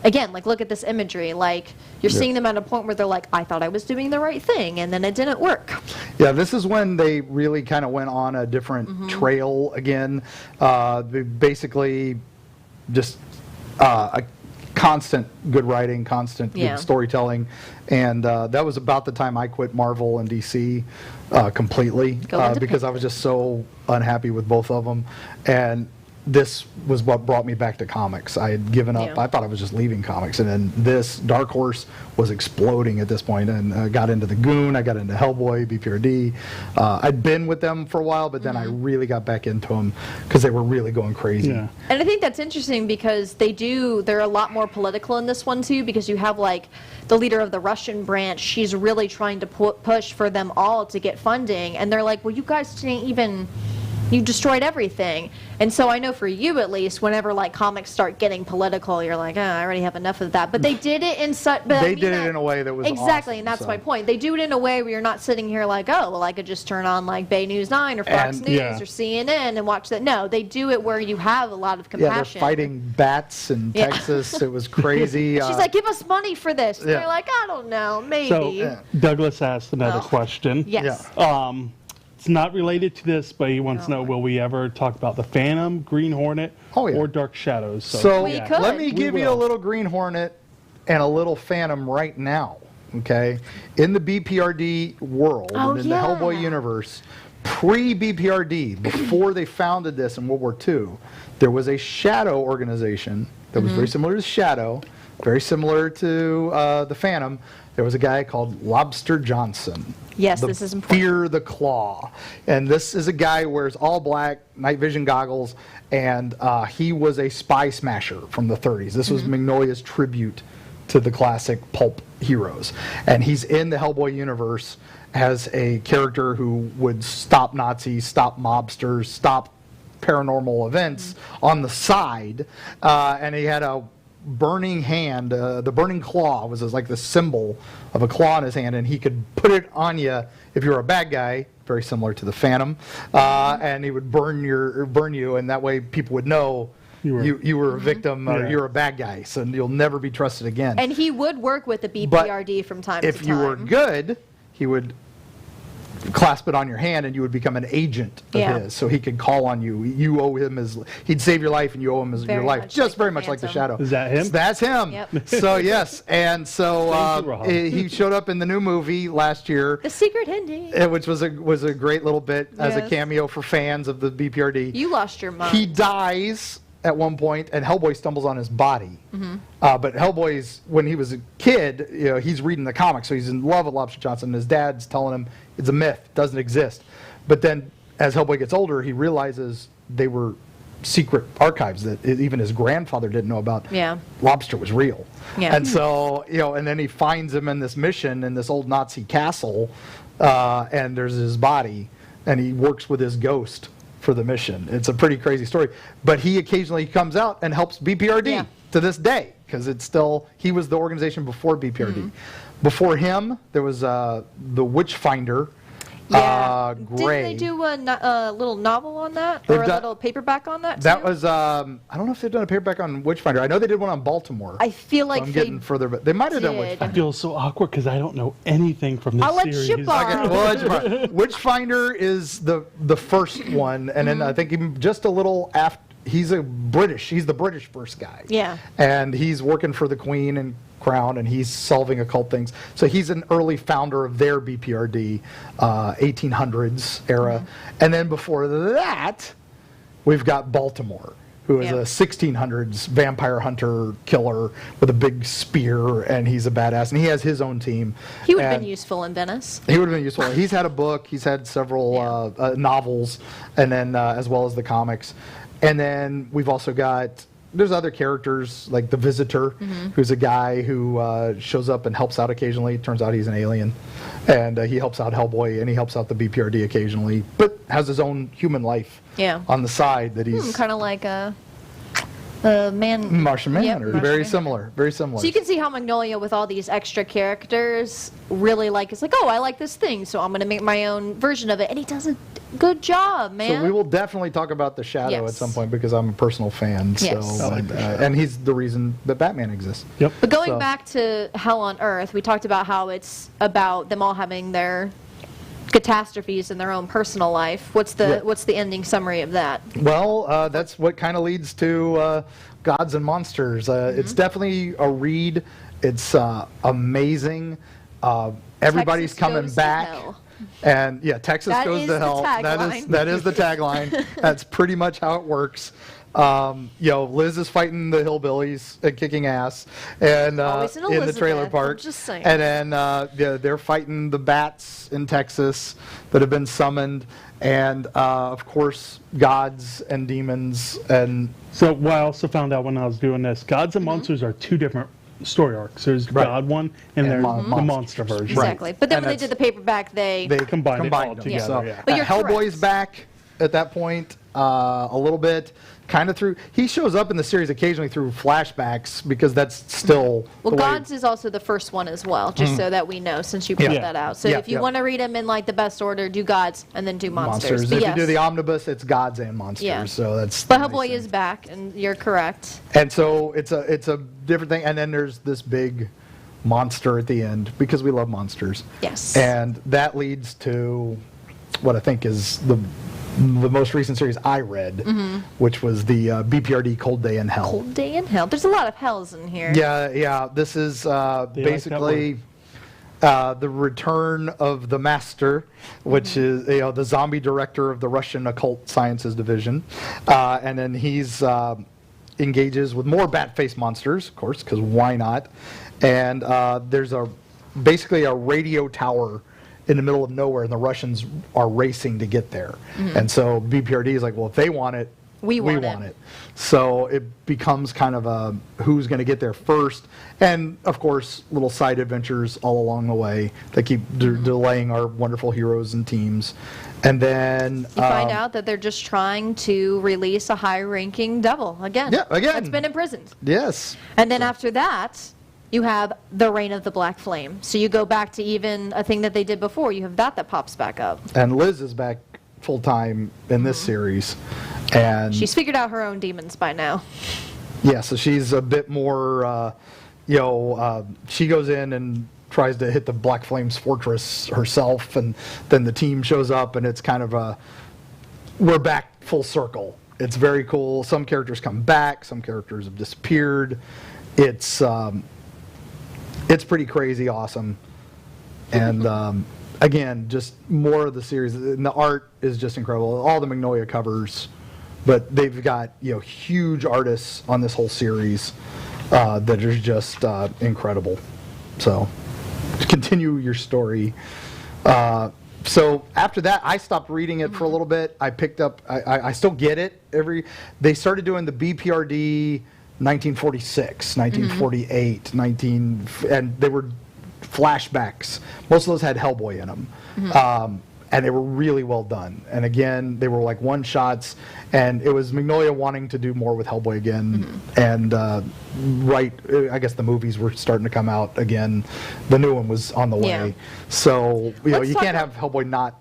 again, like look at this imagery, like you're seeing them at a point where they're like, I thought I was doing the right thing, and then it didn't work. Yeah, this is when they really kind of went on a different trail again. They basically just a constant good writing, constant good storytelling, and that was about the time I quit Marvel and DC completely because I was just so unhappy with both of them, and this was what brought me back to comics. I had given up. I thought I was just leaving comics, and then this Dark Horse was exploding at this point, and I got into the Goon, I got into Hellboy, BPRD. I'd been with them for a while, but then I really got back into them because they were really going crazy. And I think that's interesting because they're a lot more political in this one too, because you have like the leader of the Russian branch, she's really trying to push for them all to get funding, and they're like, well, you guys didn't even, you destroyed everything. And so I know for you at least, whenever like comics start getting political, you're like, oh, I already have enough of that. But they did it in such... They did it in a way that was exactly, awesome, and that's so. my point. They do it in a way where you're not sitting here like, oh, well, I could just turn on like Bay News 9 or Fox News or CNN and watch that. No, they do it where you have a lot of compassion. Yeah, they're fighting bats in Texas. It was crazy. She's like, give us money for this. And they're like, I don't know, maybe. So Douglas asked another question. Yes. It's not related to this, but he wants to know, will we ever talk about the Phantom, Green Hornet, or Dark Shadows? So We could. let me give you a little Green Hornet and a little Phantom right now, okay? In the BPRD world, and in the Hellboy universe, pre-BPRD, before they founded this in World War II, there was a Shadow organization that was very similar to Shadow, very similar to the Phantom. There was a guy called Lobster Johnson. Yes, this is important. Fear the Claw. And this is a guy who wears all black, night vision goggles, and he was a spy smasher from the 30s. This was Magnolia's tribute to the classic pulp heroes. And he's in the Hellboy universe as a character who would stop Nazis, stop mobsters, stop paranormal events on the side. And he had a burning hand. The burning claw was like the symbol of a claw in his hand, and he could put it on you if you were a bad guy, very similar to the Phantom, and he would burn you, and that way people would know you were a victim or you're a bad guy, so you'll never be trusted again. And he would work with the BPRD from time to time. If you were good, he would clasp it on your hand and you would become an agent of his, so he could call on you. You owe him he'd save your life and you owe him your life, just very much like the Shadow. Is that him? That's him. Yep. So yes, and so he showed up in the new movie last year, The Secret Hindi, which was a great little bit as a cameo for fans of the BPRD. You lost your mind. He dies at one point, and Hellboy stumbles on his body. But Hellboy's, when he was a kid, he's reading the comics, so he's in love with Lobster Johnson. And his dad's telling him it's a myth, doesn't exist. But then, as Hellboy gets older, he realizes they were secret archives that even his grandfather didn't know about. Lobster was real. And so, and then he finds him in this mission in this old Nazi castle, and there's his body, and he works with his ghost for the mission. It's a pretty crazy story, but he occasionally comes out and helps BPRD to this day, because it's still, he was the organization before BPRD. Before him, there was the Witchfinder. Gray. Didn't they do a little novel on that, or a little paperback on that? That was I don't know if they've done a paperback on Witchfinder. I know they did one on Baltimore. I feel like I'm getting further, but they might have done Witchfinder. I feel so awkward because I don't know anything from this series. I'll let you borrow. Okay, Witchfinder is the first one, and then I think just a little after. He's the British first guy. And he's working for the Queen and Crown, and he's solving occult things. So he's an early founder of their BPRD, 1800s era. And then before that, we've got Baltimore, who is a 1600s vampire hunter killer with a big spear, and he's a badass, and he has his own team. He would have been useful in Venice. He would have been useful. He's had a book. He's had several novels, and then as well as the comics. And then we've also got, there's other characters like the Visitor, who's a guy who shows up and helps out occasionally. Turns out he's an alien. And he helps out Hellboy, and he helps out the BPRD occasionally, but has his own human life on the side that he's... kind of like Martian Manhunter. Martian Very Manhunter. similar. Very similar. So you can see how Magnolia, with all these extra characters, really it's like, oh, I like this thing, so I'm going to make my own version of it. And he does a good job, man. So we will definitely talk about the Shadow at Yes. some point because I'm a personal fan. Yes. So, and he's the reason that Batman exists. Yep. But going So- back to Hell on Earth, we talked about how it's about them all having their catastrophes in their own personal life. What's the ending summary of that? Well, that's what kind of leads to Gods and Monsters. It's definitely a read. It's amazing. Everybody's Texas coming goes to back. hell. And yeah, Texas That goes is to the hell. tagline. That is the tagline. That's pretty much how it works. Liz is fighting the hillbillies and kicking ass, and Always an in the trailer Elizabeth, park. I'm just saying. And then they're fighting the bats in Texas that have been summoned, and of course gods and demons. And So what I also found out when I was doing this, Gods and Monsters are two different story arcs. There's the Right. God one and And there's the monsters. monster version. Exactly. But then And when they did that's- the paperback, they Combined it all them. together, So, yeah. But you're Hellboy's correct. back at that point a little bit, kind of through. He shows up in the series occasionally through flashbacks because that's still Well, the way- Gods is also the first one as well, just so that we know, since you brought Yeah. that out. So Yeah, if you yeah. want to read them in the best order, do Gods and then do Monsters. But If yes. you do the omnibus, it's gods and monsters. Yeah. So that's. But the nice Hellboy thing. is back, and you're correct. And so it's a different thing. And then there's this big monster at the end because we love monsters. Yes. And that leads to what I think is the most recent series I read, which was the BPRD Cold Day in Hell. Cold Day in Hell. There's a lot of hells in here. Yeah. This is basically the return of the Master, which is the zombie director of the Russian Occult Sciences Division, and then he's engages with more bat-faced monsters, of course, because why not? And there's basically a radio tower in the middle of nowhere, and the Russians are racing to get there. And so BPRD is like, well, if they want it, We want it. So it becomes kind of a who's going to get there first, and of course, little side adventures all along the way that keep delaying our wonderful heroes and teams. And then You find out that they're just trying to release a high-ranking devil again. Yeah, again. That's been imprisoned. Yes, And then after that, you have the Reign of the Black Flame. So you go back to even a thing that they did before. You have that pops back up. and Liz is back full time in this series, and She's figured out her own demons by now. yeah, so she's a bit more. She goes in and tries to hit the Black Flames fortress herself, and then the team shows up, and it's kind of we're back full circle. It's very cool. Some characters come back, some characters have disappeared. It's pretty crazy awesome. And again, just more of the series. And the art is just incredible. All the Magnolia covers, but they've got huge artists on this whole series that are just incredible. So continue your story. So after that, I stopped reading it for a little bit. I picked up. I still get it. They started doing the BPRD 1946, 1948, and they were flashbacks. Most of those had Hellboy in them. And they were really well done. And again, they were like one shots, and it was Magnolia wanting to do more with Hellboy again. And I guess the movies were starting to come out again. The new one was on the way. Yeah. So Let's you talk can't have Hellboy not.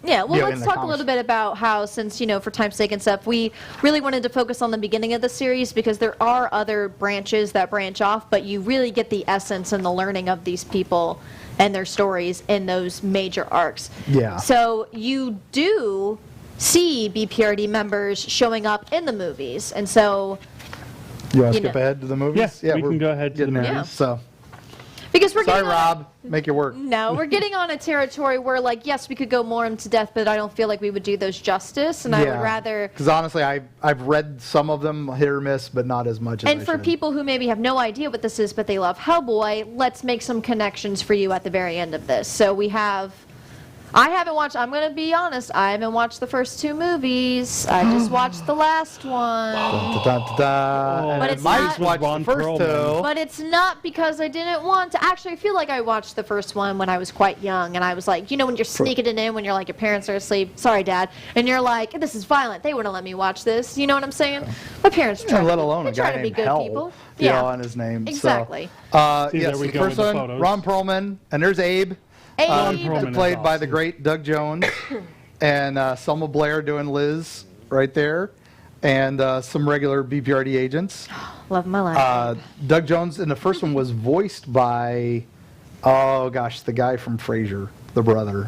Yeah, well, Yeah, in let's the talk a comics. little bit about how, since, for time's sake and stuff, we really wanted to focus on the beginning of the series because there are other branches that branch off, but you really get the essence and the learning of these people and their stories in those major arcs. Yeah. So you do see BPRD members showing up in the movies, and so, You want to You skip know. ahead to the movies? Yeah, we we're can go ahead to the getting there. movies. So because we're sorry, getting on- Rob, make it work. No, we're getting on a territory where, yes, we could go more into depth, but I don't feel like we would do those justice, and I would rather... Because honestly, I've read some of them, hit or miss, but not as much as And I for should. people who maybe have no idea what this is, but they love Hellboy, let's make some connections for you at the very end of this. So we have I haven't watched, I'm going to be honest, I haven't watched the first 2 movies. I just watched the last one. Dun, dun, dun, dun. But And it's Mike's not- watched the Ron first Perlman. 2. But it's not because I didn't want to. Actually, I feel like I watched the first one when I was quite young, and I was like, you know, when you're sneaking it in when you're like, your parents are asleep, sorry, Dad, and you're like, this is violent. They wouldn't let me watch this. You know what I'm saying? My parents try. Let alone a they try guy to be named good Hell, people. you Yeah, know, on his name. exactly. So, See, yes, there we the go first with the one, photos. Ron Perlman, and there's Abe. Abe. Perlman is Played by the awesome. great Doug Jones, and Selma Blair doing Liz right there, and some regular BPRD agents. Love my life. Doug Jones in the first one was voiced by, oh gosh, the guy from Frasier, the brother.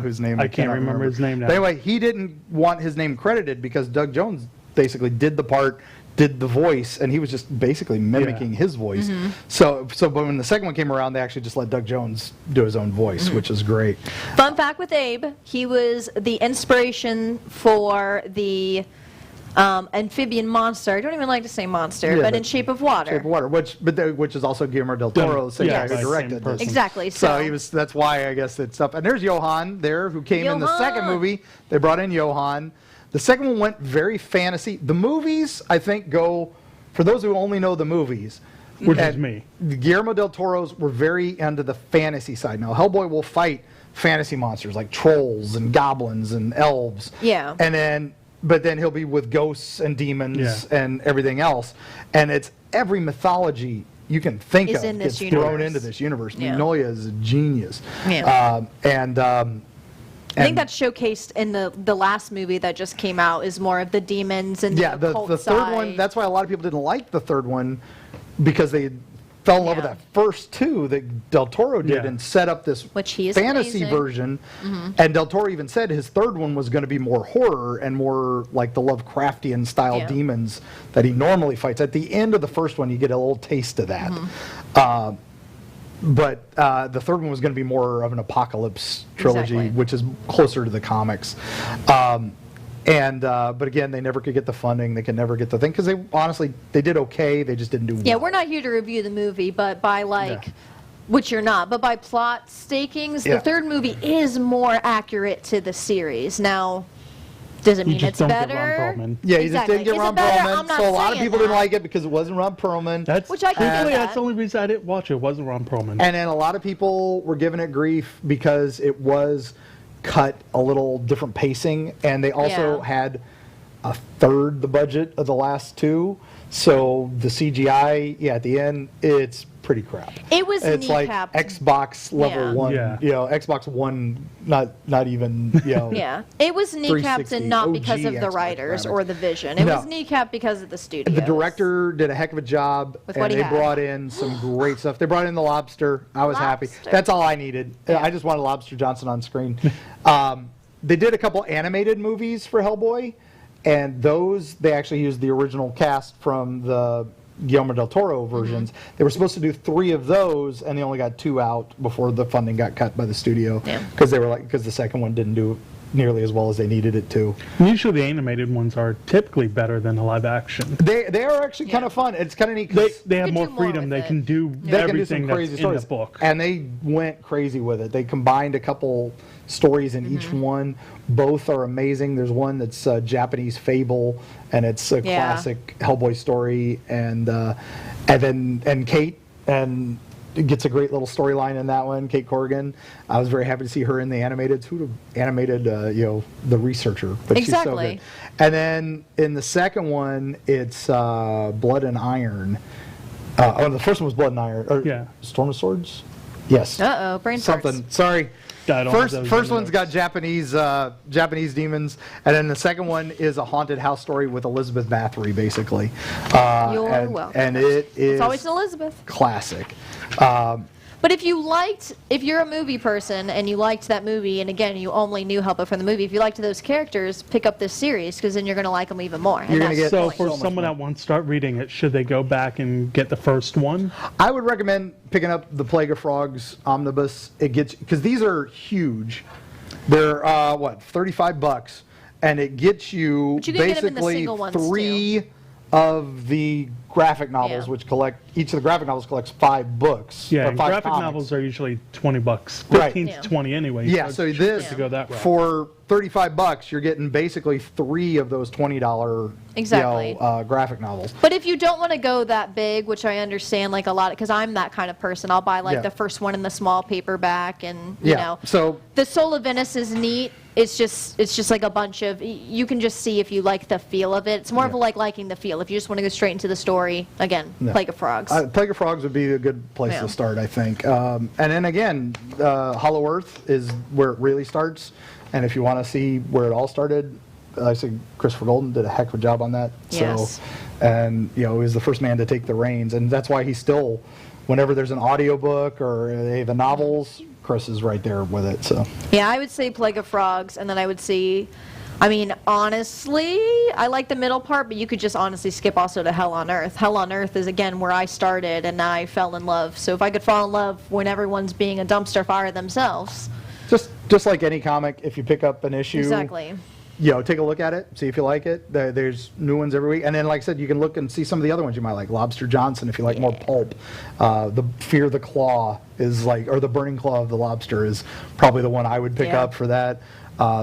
Whose name I can't remember his name now. But anyway, he didn't want his name credited because Doug Jones basically did the part, did the voice, and he was just basically mimicking his voice. So but when the second one came around, they actually just let Doug Jones do his own voice, which is great. Fun fact with Abe, he was the inspiration for the amphibian monster. I don't even like to say monster, Yeah, but the in Shape of Water. Shape of Water, which is also Guillermo del Toro, the same Yeah, guy who right, directed same this. person. Exactly. So he was. That's why I guess it's up. And there's Johan there, who came in the second Johan. movie. They brought in Johan. The second one went very fantasy. The movies, I think, go for those who only know the movies. Which is and me. Guillermo del Toro's were very into the fantasy side. Now Hellboy will fight fantasy monsters like trolls and goblins and elves. Yeah. But then he'll be with ghosts and demons Yeah. and everything else. And it's every mythology you can think Is of in this gets thrown universe. into this universe. Yeah. Mignola is a genius. Yeah. I I think that's showcased in the last movie that just came out is more of the demons and yeah, the the occult third side. one, that's why a lot of people didn't like the third one, because they fell in love with Yeah. that first 2 that Del Toro did Yeah. and set up this Which he is fantasy amazing. version. And Del Toro even said his third one was going to be more horror and more like the Lovecraftian style Yeah. demons that he normally fights. At the end of the first one, you get a little taste of that. But the third one was going to be more of an apocalypse trilogy, Exactly. which is closer to the comics. But again, they never could get the funding. They could never get the thing because they did okay. They just didn't do Yeah, well. we're not here to review the movie, but by which you're not, but by plot stakings, Yeah. the third movie is more accurate to the series. Now, does it You mean just it's don't get better? Ron Perlman. Yeah, you Exactly. just didn't get Is it Ron better? Perlman, I'm not so a lot of saying people didn't that. like it because it wasn't Ron Perlman. That's Which I can get truthfully, that. that's the only reason I didn't watch it. Wasn't Ron Perlman. And then a lot of people were giving it grief because it was cut a little different pacing, and they also Yeah. had a third the budget of the last 2. So the CGI, at the end, it's pretty crap. It was It's like kneecapped. Xbox level Yeah. 1, Yeah. Xbox One, not even, Yeah, it was kneecapped 360 and not because of OG the Xbox writers graphics. or the vision. It No. was kneecapped because of the studio. The director did a heck of a job, With what and he they had. brought in some great stuff. They brought in the lobster. I was happy. Lobster. That's all I needed. Yeah. I just wanted Lobster Johnson on screen. They did a couple animated movies for Hellboy, and those, they actually used the original cast from the Guillermo del Toro versions. Mm-hmm. They were supposed to do 3 of those, and they only got 2 out before the funding got cut by the studio Yeah. because the second one didn't do nearly as well as they needed it to. Usually the animated ones are typically better than the live action. They are actually kind of fun. It's kind of neat. 'cause They have can more do more freedom. with They it. can do they can do some everything crazy that's stories. in the book. And they went crazy with it. They combined a couple stories in each one. Both are amazing. There's one that's a Japanese fable, and it's a Yeah. classic Hellboy story. And Kate and gets a great little storyline in that one. Kate Corrigan. I was very happy to see her in the animated. Who animated? The researcher. But she's so Exactly. good. And then in the second one, it's Blood and Iron. The first one was Blood and Iron. Or Yeah. Storm of Swords? Yes. Uh-oh, brain Something. farts. Sorry. I don't have First those one's notes. got Japanese demons, and then the second one is a haunted house story with Elizabeth Bathory, basically. You're welcome. And it is It's always an Elizabeth. classic. But if you're a movie person and you liked that movie, and again, you only knew Hellboy from the movie, if you liked those characters, pick up this series, because then you're going to like them even more. And You're gonna that's get- the So point. for so much someone more. that wants to start reading it, should they go back and get the first one? I would recommend picking up the Plague of Frogs omnibus. It gets, because these are huge. They're $35, and it gets you But you can get 'em in the basically single ones, 3 of the graphic novels, Yeah. which each of the graphic novels collects 5 books. Yeah, or and 5 graphic comics. novels are usually $20, Right. 15 Yeah. to 20 anyway. Yeah, it's so cheaper this, to go that route. for $35, you're getting basically 3 of those $20 Exactly. graphic novels. But if you don't want to go that big, which I understand, like a lot, because I'm that kind of person, I'll buy like Yeah. the first one in the small paperback, and you Yeah, know, so the Soul of Venice is neat. It's just like a bunch of, you can just see if you like the feel of it. It's more of a Yeah. like liking the feel. If you just want to go straight into the story, again, Yeah. Plague of Frogs. Plague of Frogs would be a good place Yeah. to start, I think. And then again, Hollow Earth is where it really starts. And if you want to see where it all started, I think Christopher Golden did a heck of a job on that. Yes. So, and he was the first man to take the reins, and that's why he's still, whenever there's an audiobook or they have the novels, Chris is right there with it. So. Yeah, I would say Plague of Frogs, and then I would see, I mean, honestly, I like the middle part, but you could just honestly skip also to Hell on Earth. Hell on Earth is, again, where I started, and I fell in love. So if I could fall in love when everyone's being a dumpster fire themselves. Just like any comic, if you pick up an issue, Exactly. take a look at it, see if you like it. There's new ones every week, and then, like I said, you can look and see some of the other ones you might like. Lobster Johnson, if you like more pulp. The Fear the Claw is like, or the Burning Claw of the Lobster is probably the one I would pick Yeah. up for that.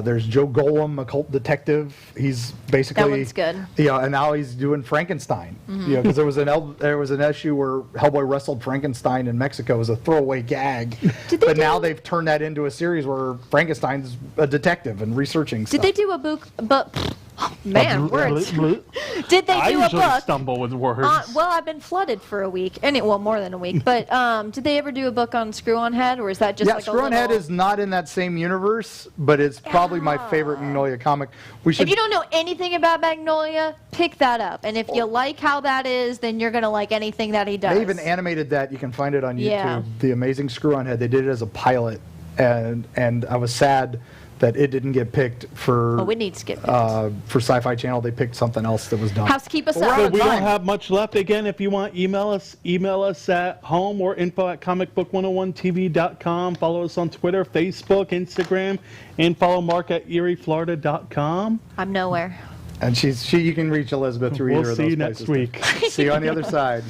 There's Joe Golem, occult detective. He's basically That one's good. And now he's doing Frankenstein. Because there was an issue where Hellboy wrestled Frankenstein in Mexico as a throwaway gag. But now they've turned that into a series where Frankenstein's a detective and researching stuff. Did they do a book? Man, words. Did they I do a usually book? stumble with words. Well, I've been flooded for a week, well, more than a week. But did they ever do a book on Screw On Head, or is that just Yeah, like Screw On Head little... is not in that same universe, but it's probably my favorite Magnolia comic. We should. If you don't know anything about Magnolia, pick that up. And if you like how that is, then you're going to like anything that he does. They even animated that. You can find it on YouTube. Yeah. The Amazing Screw On Head. They did it as a pilot, and I was sad that it didn't get picked for. Oh, it needs to get picked. For Sci-Fi Channel. They picked something else that was done. House, keep us We're out up. So of we don't time. have much left. Again, if you want, email us at home or info@comicbook101tv.com. Follow us on Twitter, Facebook, Instagram, and follow Mark at erieflorida.com. I'm nowhere. And you can reach Elizabeth through We'll either of see those you next places. week. See you on the other side.